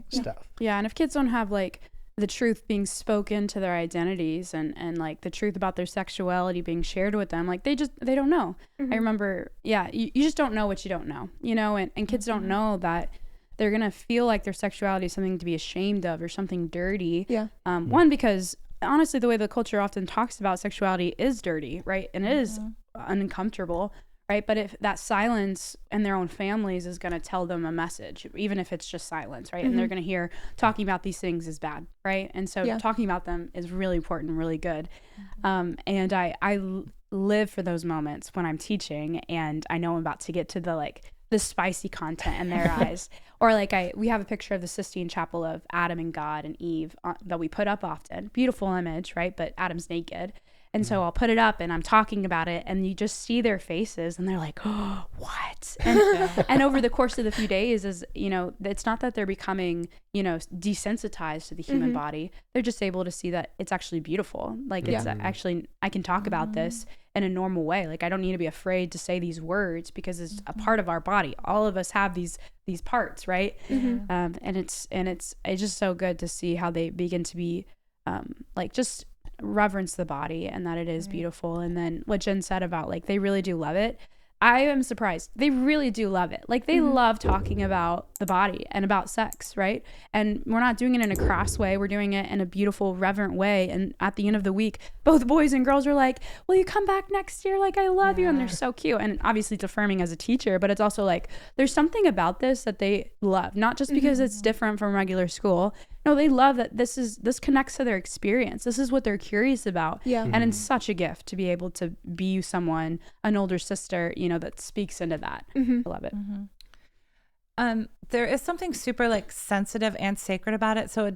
stuff. Yeah, and if kids don't have like the truth being spoken to their identities and like the truth about their sexuality being shared with them, like they don't know. I remember, you just don't know what you don't know, you know, and kids don't know that they're going to feel like their sexuality is something to be ashamed of or something dirty. One, because honestly, the way the culture often talks about sexuality is dirty, right? And it is uncomfortable, right? But if that silence in their own families is going to tell them a message, even if it's just silence, right? And they're going to hear talking about these things is bad, right? And so talking about them is really important, really good. And I live for those moments when I'm teaching and I know I'm about to get to the spicy content in their eyes. Or like we have a picture of the Sistine Chapel of Adam and God and Eve that we put up often. Beautiful image, right? But Adam's naked. And so I'll put it up and I'm talking about it and you just see their faces and they're like, oh, what? And over the course of the few days is, you know, it's not that they're becoming, you know, desensitized to the human body. They're just able to see that it's actually beautiful. Like it's actually, I can talk about this in a normal way. Like I don't need to be afraid to say these words because it's a part of our body. All of us have these parts, right? And it's just so good to see how they begin to be like just reverence the body and that it is beautiful. And then what Jen said about like they really do love it, I am surprised. They really do love it. Like they love talking about the body and about sex, right? And we're not doing it in a crass way. We're doing it in a beautiful, reverent way. And at the end of the week, both boys and girls are like, will you come back next year? Like, I love you. And they're so cute. And obviously it's affirming as a teacher, but it's also like, there's something about this that they love, not just because it's different from regular school. No, they love that this connects to their experience. This is what they're curious about. And it's such a gift to be able to be someone, an older sister, you know, that speaks into that. I love it. There is something super like sensitive and sacred about it. So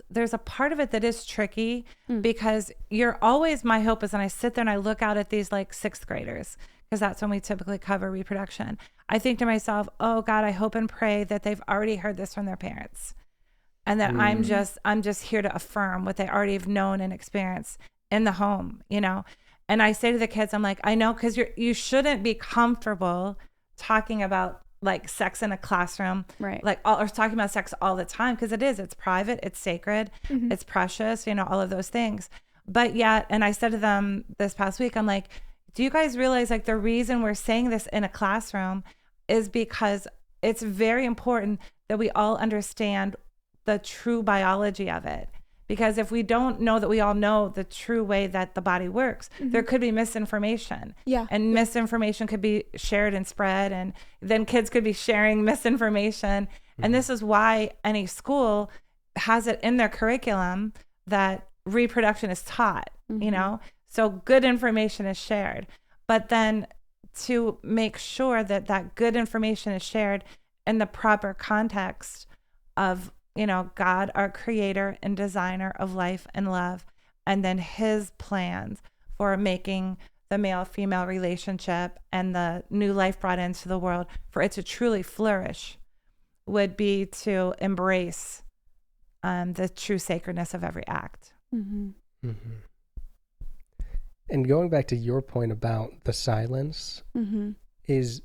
there's a part of it that is tricky because you're always, my hope is, and I sit there and I look out at these like 6th graders, because that's when we typically cover reproduction. I think to myself, oh God, I hope and pray that they've already heard this from their parents. And that I'm just here to affirm what they already have known and experienced in the home, you know? And I say to the kids, I'm like, I know, because you shouldn't be comfortable talking about like sex in a classroom, right? Like or talking about sex all the time, because it's private, it's sacred, it's precious, you know, all of those things. But yet, and I said to them this past week, I'm like, do you guys realize like the reason we're saying this in a classroom is because it's very important that we all understand the true biology of it. Because if we don't know that we all know the true way that the body works, there could be misinformation. And misinformation could be shared and spread, and then kids could be sharing misinformation. And this is why any school has it in their curriculum that reproduction is taught, you know? So good information is shared. But then to make sure that that good information is shared in the proper context of, you know, God, our creator and designer of life and love, and then his plans for making the male-female relationship and the new life brought into the world for it to truly flourish, would be to embrace the true sacredness of every act. And going back to your point about the silence, is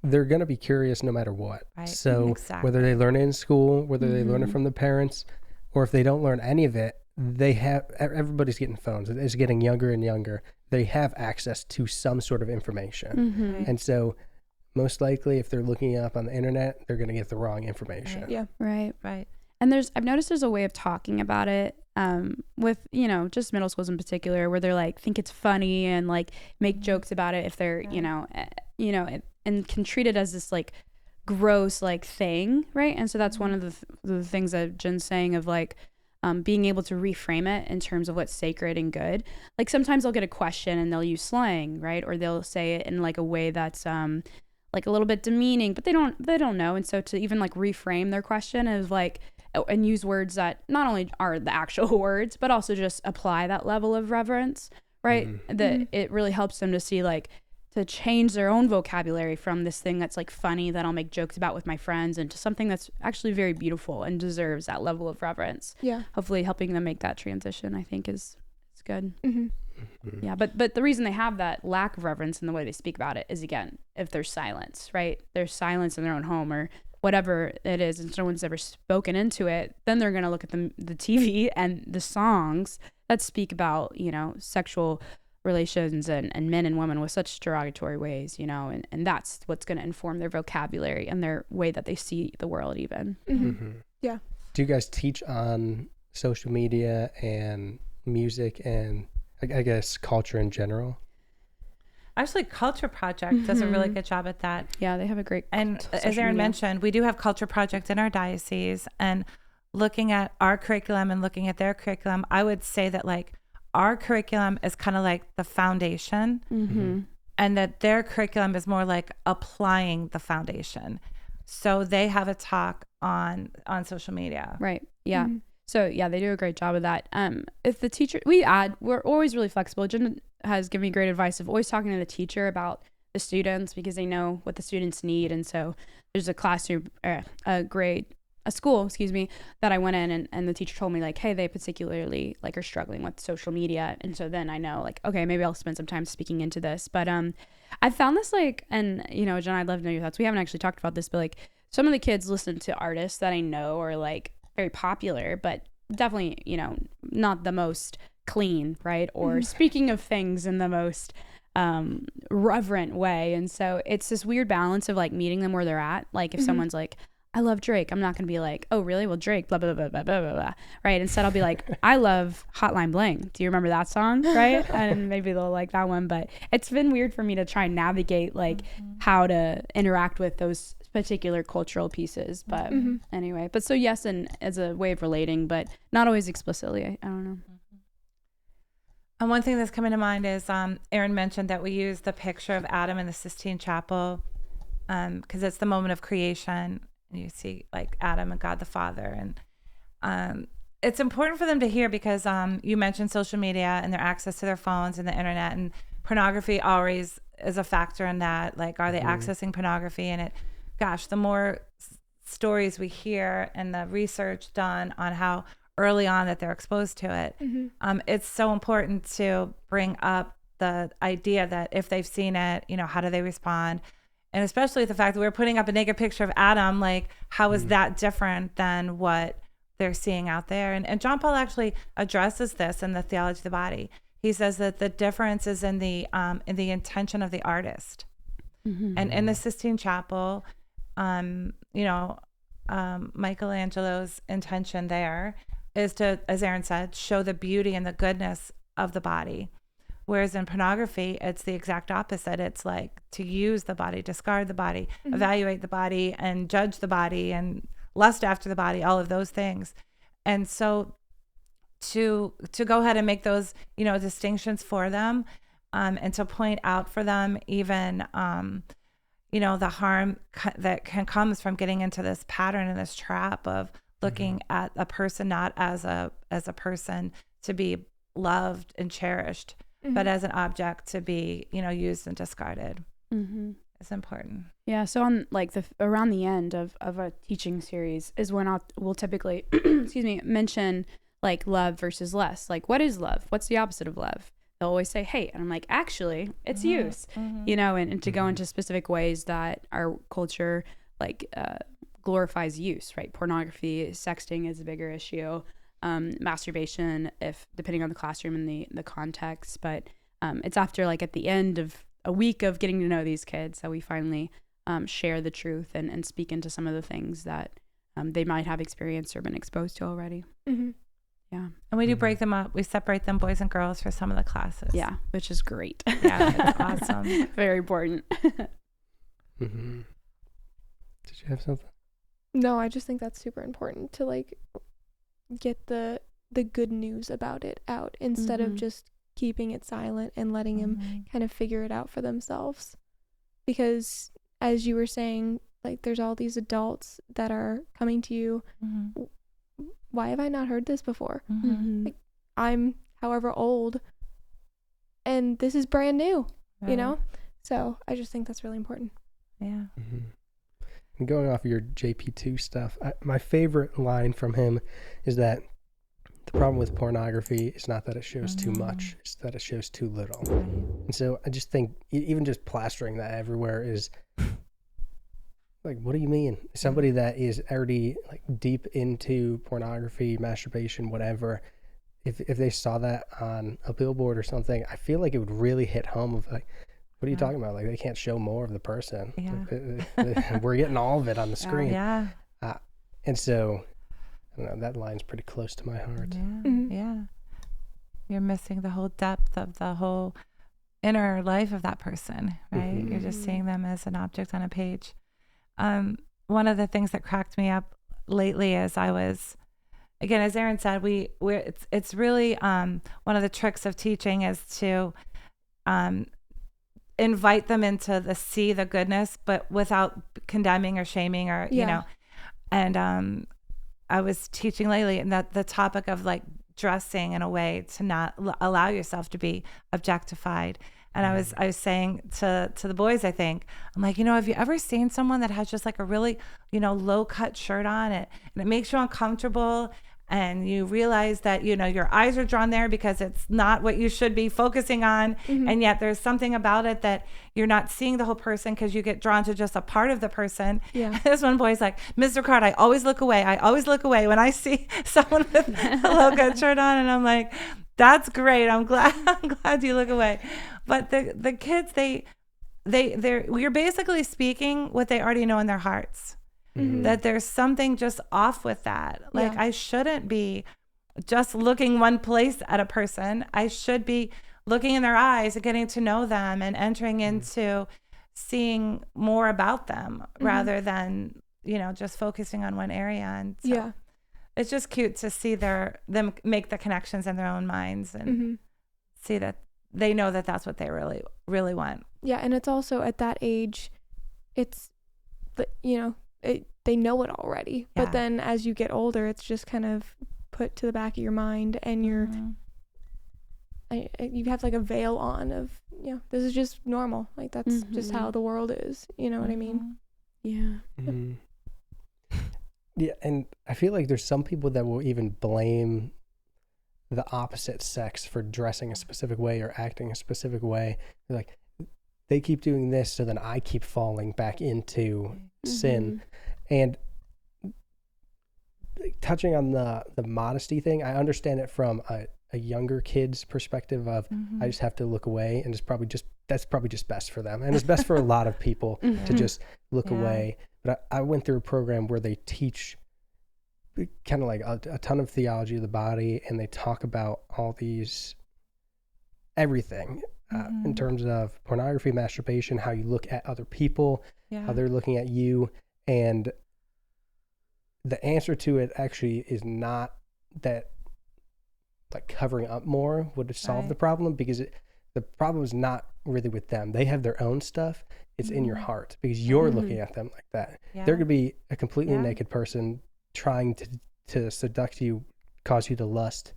they're going to be curious no matter what. Right. So whether they learn it in school, whether they learn it from the parents, or if they don't learn any of it, everybody's getting phones. It's getting younger and younger. They have access to some sort of information. And so most likely if they're looking up on the internet, they're going to get the wrong information. Right. And I've noticed there's a way of talking about it with, you know, just middle schools in particular, where they're like, think it's funny and like make jokes about it if they're, you know, and can treat it as this like gross like thing, right? And so that's one of the things that Jen's saying of like being able to reframe it in terms of what's sacred and good. Like sometimes they'll get a question and they'll use slang, right? Or they'll say it in like a way that's like a little bit demeaning, but they don't know. And so to even like reframe their question is like, and use words that not only are the actual words, but also just apply that level of reverence, right? That it really helps them to see like, to change their own vocabulary from this thing that's like funny that I'll make jokes about with my friends into something that's actually very beautiful and deserves that level of reverence. Yeah. Hopefully helping them make that transition, I think is good. Yeah. But the reason they have that lack of reverence in the way they speak about it is, again, if there's silence, right? There's silence in their own home or whatever it is, and no one's ever spoken into it, then they're going to look at the TV and the songs that speak about, you know, sexual relations and men and women with such derogatory ways, you know, and that's what's going to inform their vocabulary and their way that they see the world even. Yeah. Do you guys teach on social media and music and I guess culture in general? Actually, Culture Project does a really good job at that. Yeah, they have a great And as Erin mentioned, we do have Culture Project in our diocese, and looking at our curriculum and looking at their curriculum, I would say that like our curriculum is kind of like the foundation, and that their curriculum is more like applying the foundation. So they have a talk on social media. Right. Yeah. So yeah, they do a great job of that. If the teacher, we're always really flexible. Jen has given me great advice of always talking to the teacher about the students because they know what the students need. And so there's a classroom, a school, that I went in and the teacher told me like, hey, they particularly like are struggling with social media. And so then I know like, okay, maybe I'll spend some time speaking into this. But I found this like, and you know, Jen, I'd love to know your thoughts. We haven't actually talked about this, but like some of the kids listen to artists that I know are like very popular, but definitely, you know, not the most clean, right? Or speaking of things in the most reverent way. And so it's this weird balance of like meeting them where they're at. Like if someone's like, I love Drake, I'm not going to be like, oh, really? Well, Drake, blah, blah, blah, blah, blah, blah, blah. Right. Instead, I'll be like, I love Hotline Bling. Do you remember that song? Right. And maybe they'll like that one. But it's been weird for me to try and navigate like how to interact with those particular cultural pieces. But anyway, but so yes, and as a way of relating, but not always explicitly. I don't know. And one thing that's coming to mind is Erin mentioned that we use the picture of Adam in the Sistine Chapel because it's the moment of creation. And you see like Adam and God the Father. And it's important for them to hear because you mentioned social media and their access to their phones and the internet, and pornography always is a factor in that. Like, are they accessing pornography? And the more stories we hear and the research done on how early on that they're exposed to it, it's so important to bring up the idea that if they've seen it, you know, how do they respond? And especially the fact that we're putting up a naked picture of Adam, like how is that different than what they're seeing out there? And John Paul actually addresses this in the Theology of the Body. He says that the difference is in the intention of the artist. And in the Sistine Chapel, Michelangelo's intention there is to, as Erin said, show the beauty and the goodness of the body. Whereas in pornography, it's the exact opposite. It's like to use the body, discard the body, evaluate the body, and judge the body, and lust after the body, all of those things. And so to go ahead and make those, you know, distinctions for them, and to point out for them even, the harm that comes from getting into this pattern and this trap of looking at a person not as a person to be loved and cherished, but as an object to be, you know, used and discarded. It's important. Yeah. So on like around the end of a teaching series is when we'll typically, mention like love versus lust. Like, what is love? What's the opposite of love? They'll always say hate. And I'm like, actually, it's use, you know, and to go into specific ways that our culture like glorifies use, right? Pornography, sexting is a bigger issue. Masturbation, if depending on the classroom and the context, but it's after like at the end of a week of getting to know these kids that we finally share the truth and speak into some of the things that they might have experienced or been exposed to already. Yeah. And we do break them up. We separate them, boys and girls, for some of the classes. Yeah, which is great. Yeah, it's awesome. Very important. Did you have something? No, I just think that's super important to like get the good news about it out instead of just keeping it silent and letting them kind of figure it out for themselves. Because as you were saying, like there's all these adults that are coming to you. Why have I not heard this before? Like, I'm however old and this is brand new, you know? So I just think that's really important. Yeah. And going off of your JP2 stuff, my favorite line from him is that the problem with pornography is not that it shows too much, it's that it shows too little. And so I just think even just plastering that everywhere is like, what do you mean? Somebody that is already like deep into pornography, masturbation, whatever, if they saw that on a billboard or something, I feel like it would really hit home of like, what are you talking about? Like, they can't show more of the person. We're getting all of it on the screen. And so, I don't know, that line's pretty close to my heart. Yeah. You're missing the whole depth of the whole inner life of that person, right? You're just seeing them as an object on a page. One of the things that cracked me up lately is I was, again, as Erin said, it's really one of the tricks of teaching is to invite them into the goodness, but without condemning or shaming or you know. And I was teaching lately, and that the topic of like dressing in a way to not allow yourself to be objectified. And I was saying to the boys, I think, I'm like, have you ever seen someone that has just like a really, low cut shirt on it and it makes you uncomfortable and you realize that, your eyes are drawn there because it's not what you should be focusing on. And yet there's something about it that you're not seeing the whole person because you get drawn to just a part of the person. This one boy's like, Ms. Ricard, I always look away. I always look away when I see someone with a low cut shirt on. And I'm like, that's great. I'm glad you look away. But the kids, you're basically speaking what they already know in their hearts. That there's something just off with that. Like I shouldn't be just looking one place at a person. I should be looking in their eyes and getting to know them and entering into seeing more about them rather than, just focusing on one area. And so it's just cute to see them make the connections in their own minds and see that they know that that's what they really, really want. Yeah. And it's also at that age, it's, they know it already. But then as you get older, it's just kind of put to the back of your mind and you have like a veil on of, this is just normal. Like that's just how the world is. You know what I mean? Yeah. Yeah. And I feel like there's some people that will even blame the opposite sex for dressing a specific way or acting a specific way. They're like, they keep doing this, so then I keep falling back into sin. And touching on the modesty thing, I understand it from a younger kid's perspective of I just have to look away, and that's probably just best for them, and it's best for a lot of people to just look away. But I went through a program where they teach kind of like a ton of theology of the body, and they talk about all these everything in terms of pornography, masturbation, how you look at other people, how they're looking at you. And the answer to it actually is not that like covering up more would solve the problem, because the problem is not really with them. They have their own stuff. It's in your heart because you're looking at them like that. There could be a completely naked person trying to seduce you, cause you to lust,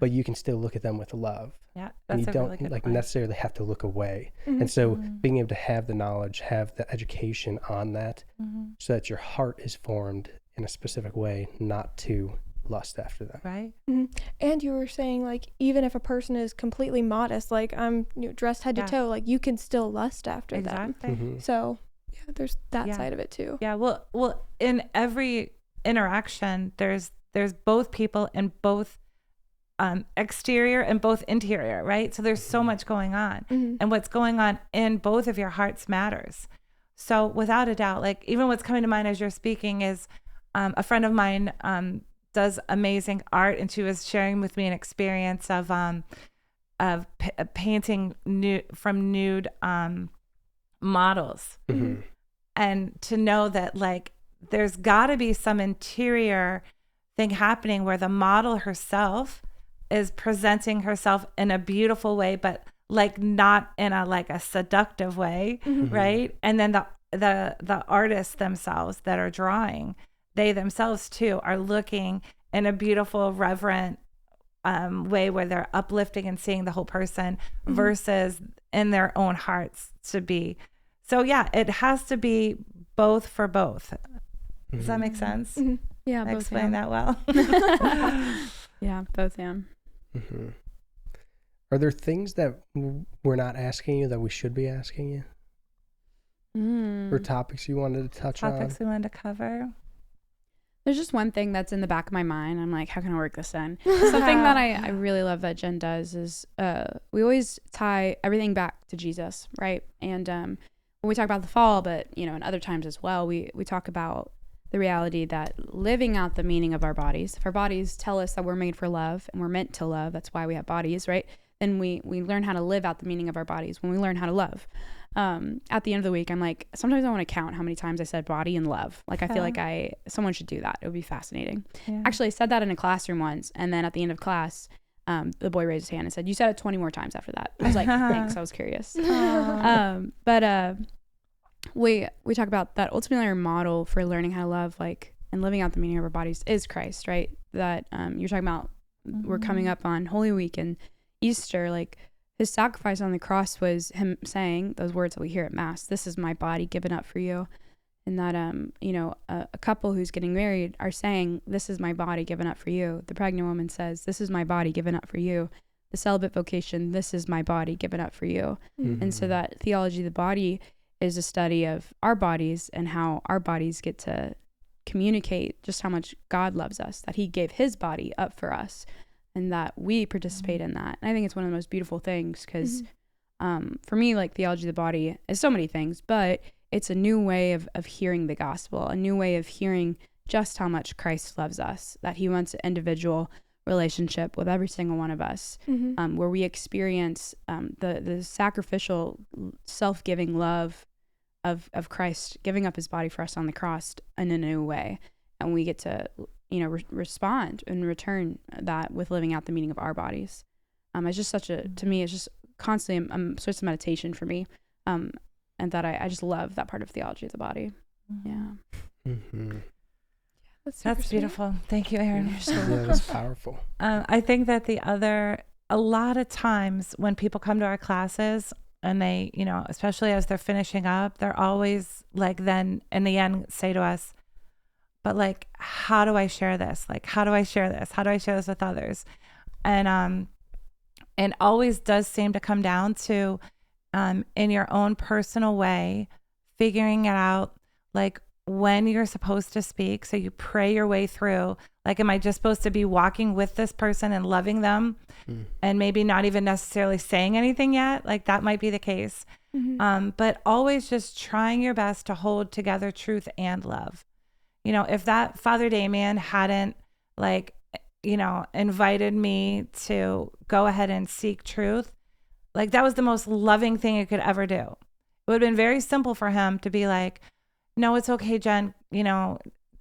but you can still look at them with love. That's and you a don't really good like point. necessarily have to look away. And so being able to have the knowledge, have the education on that, so that your heart is formed in a specific way, not to lust after them. Right. And you were saying like, even if a person is completely modest, like I'm dressed head to toe, like you can still lust after them. So there's that side of it too. Well, in every interaction, there's both people and both exterior and both interior, right? So there's so much going on, and what's going on in both of your hearts matters. So without a doubt, like even what's coming to mind as you're speaking is a friend of mine does amazing art, and she was sharing with me an experience of painting from nude models. and to know that like there's got to be some interior thing happening where the model herself is presenting herself in a beautiful way, but like not in a like a seductive way, right? And then the artists themselves that are drawing, they themselves too are looking in a beautiful, reverent way where they're uplifting and seeing the whole person versus in their own hearts to be. So yeah, it has to be both for both. Does that make sense? Yeah, I both. explained that well. Yeah, both. Yeah. Are there things that we're not asking you that we should be asking you? Or topics you wanted to touch on? Topics we wanted to cover. There's just one thing that's in the back of my mind. I'm like, how can I work this in? Something that I really love that Jen does is we always tie everything back to Jesus, right? And when we talk about the fall, but and other times as well, we talk about the reality that living out the meaning of our bodies. If our bodies tell us that we're made for love and we're meant to love, that's why we have bodies, right? Then we learn how to live out the meaning of our bodies when we learn how to love. At the end of the week, I'm like, sometimes I want to count how many times I said body and love. Like, I feel like someone should do that. It would be fascinating. Yeah. Actually, I said that in a classroom once. And then at the end of class, the boy raised his hand and said, you said it 20 more times after that. I was like, thanks. I was curious. But we talk about that ultimately our model for learning how to love, like, and living out the meaning of our bodies is Christ, right? That you're talking about, we're coming up on Holy Week and Easter, like, his sacrifice on the cross was him saying those words that we hear at Mass, this is my body given up for you. And that, a couple who's getting married are saying, this is my body given up for you. The pregnant woman says, this is my body given up for you. The celibate vocation, this is my body given up for you. And so that theology of the body is a study of our bodies and how our bodies get to communicate just how much God loves us, that he gave his body up for us. And that we participate in that. And I think it's one of the most beautiful things because for me, like, theology of the body is so many things, but it's a new way of hearing the gospel, a new way of hearing just how much Christ loves us, that he wants an individual relationship with every single one of us, where we experience the sacrificial, self-giving love of Christ giving up his body for us on the cross in a new way. And we get to respond and return that with living out the meaning of our bodies. It's just to me, it's just constantly a source of meditation for me. And that I just love that part of theology of the body. Yeah. That's beautiful. Thank you, Erin. Yeah, that's powerful. I think that a lot of times when people come to our classes and they, especially as they're finishing up, they're always like, then in the end say to us, but like, how do I share this? Like, how do I share this? How do I share this with others? And always does seem to come down to, in your own personal way, figuring it out, like when you're supposed to speak. So you pray your way through, like, am I just supposed to be walking with this person and loving them and maybe not even necessarily saying anything yet? Like, that might be the case. But always just trying your best to hold together truth and love. If that Father Damien hadn't invited me to go ahead and seek truth, like, that was the most loving thing you could ever do. It would have been very simple for him to be like, no, it's okay, Jen.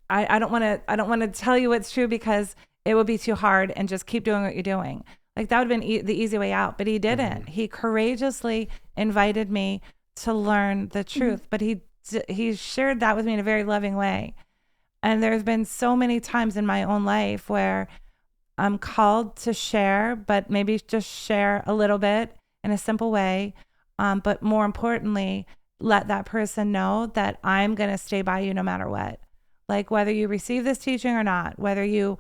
I don't want to tell you what's true because it would be too hard, and just keep doing what you're doing. Like, that would have been the easy way out, but he didn't. He courageously invited me to learn the truth, but he shared that with me in a very loving way. And there's been so many times in my own life where I'm called to share, but maybe just share a little bit in a simple way. But more importantly, let that person know that I'm going to stay by you no matter what. Like, whether you receive this teaching or not, whether you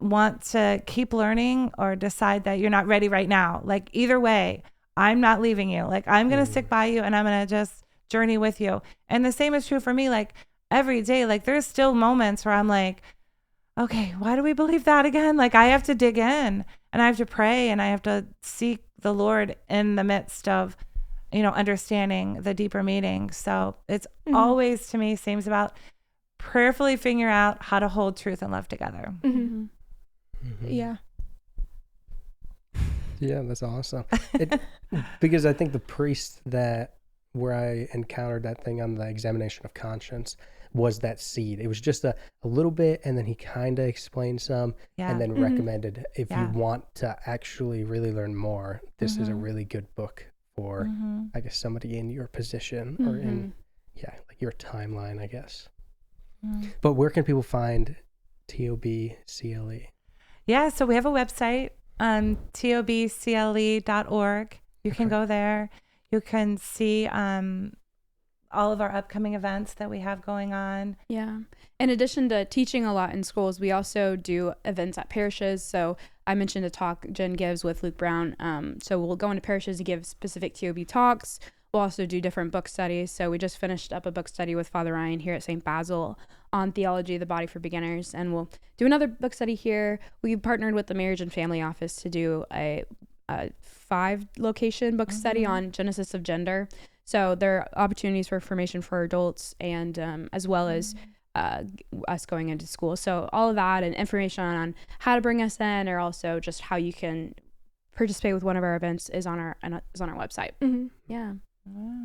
want to keep learning or decide that you're not ready right now, like, either way, I'm not leaving you. Like, I'm going to stick by you and I'm going to just journey with you. And the same is true for me. Like, every day, like, there's still moments where I'm like, okay, why do we believe that again? Like, I have to dig in and I have to pray and I have to seek the Lord in the midst of, understanding the deeper meaning. So it's always, to me, seems about prayerfully figure out how to hold truth and love together. Yeah. Yeah, that's awesome. Because I think the priest that where I encountered that thing on the examination of conscience was that seed. It was just a little bit, and then he kind of explained some, and then recommended if you want to actually really learn more, this is a really good book for, I guess, somebody in your position or in, like your timeline, I guess. But where can people find TOBCLE? Yeah, so we have a website, tobcle.org. You can go there. You can see all of our upcoming events that we have going on. Yeah. In addition to teaching a lot in schools, we also do events at parishes. So I mentioned a talk Jen gives with Luke Brown. So we'll go into parishes and give specific TOB talks. We'll also do different book studies. So we just finished up a book study with Father Ryan here at St. Basil on Theology of the Body for Beginners. And we'll do another book study here. We partnered with the Marriage and Family Office to do a 5-location book study on Genesis of Gender. So there are opportunities for information for adults and as well as us going into school. So all of that and information on how to bring us in, or also just how you can participate with one of our events is on our website. Yeah.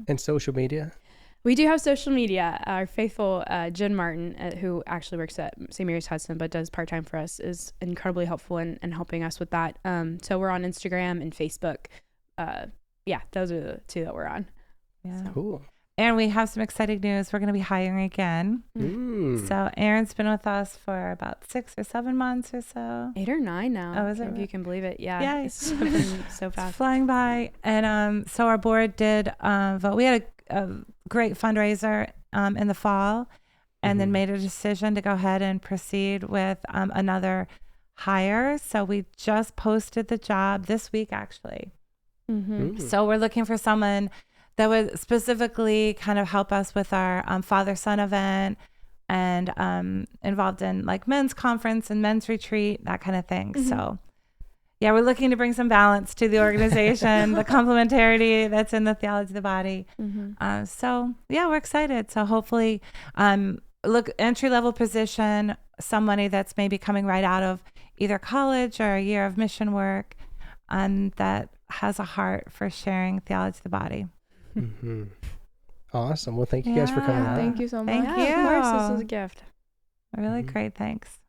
And social media? We do have social media. Our faithful Jen Martin, who actually works at St. Mary's Hudson but does part-time for us, is incredibly helpful in helping us with that. So we're on Instagram and Facebook. Those are the 2 that we're on. Yeah. So. Cool. And we have some exciting news. We're going to be hiring again. So Erin's been with us for about 6 or 7 months or so. 8 or 9 now. Oh, is it? If you can believe it. Yeah. Yeah. It's been so fast. It's flying by. And so our board did vote. We had a great fundraiser in the fall, and then made a decision to go ahead and proceed with another hire. So we just posted the job this week, actually. So we're looking for someone that would specifically kind of help us with our father-son event, and involved in like men's conference and men's retreat, that kind of thing. So yeah, we're looking to bring some balance to the organization, the complementarity that's in the Theology of the Body. So yeah, we're excited. So hopefully, entry-level position, somebody that's maybe coming right out of either college or a year of mission work, that has a heart for sharing Theology of the Body. Awesome. Well, thank you guys for coming out. Thank you so much. Thank you. Of course, this is a gift. Really great. Thanks.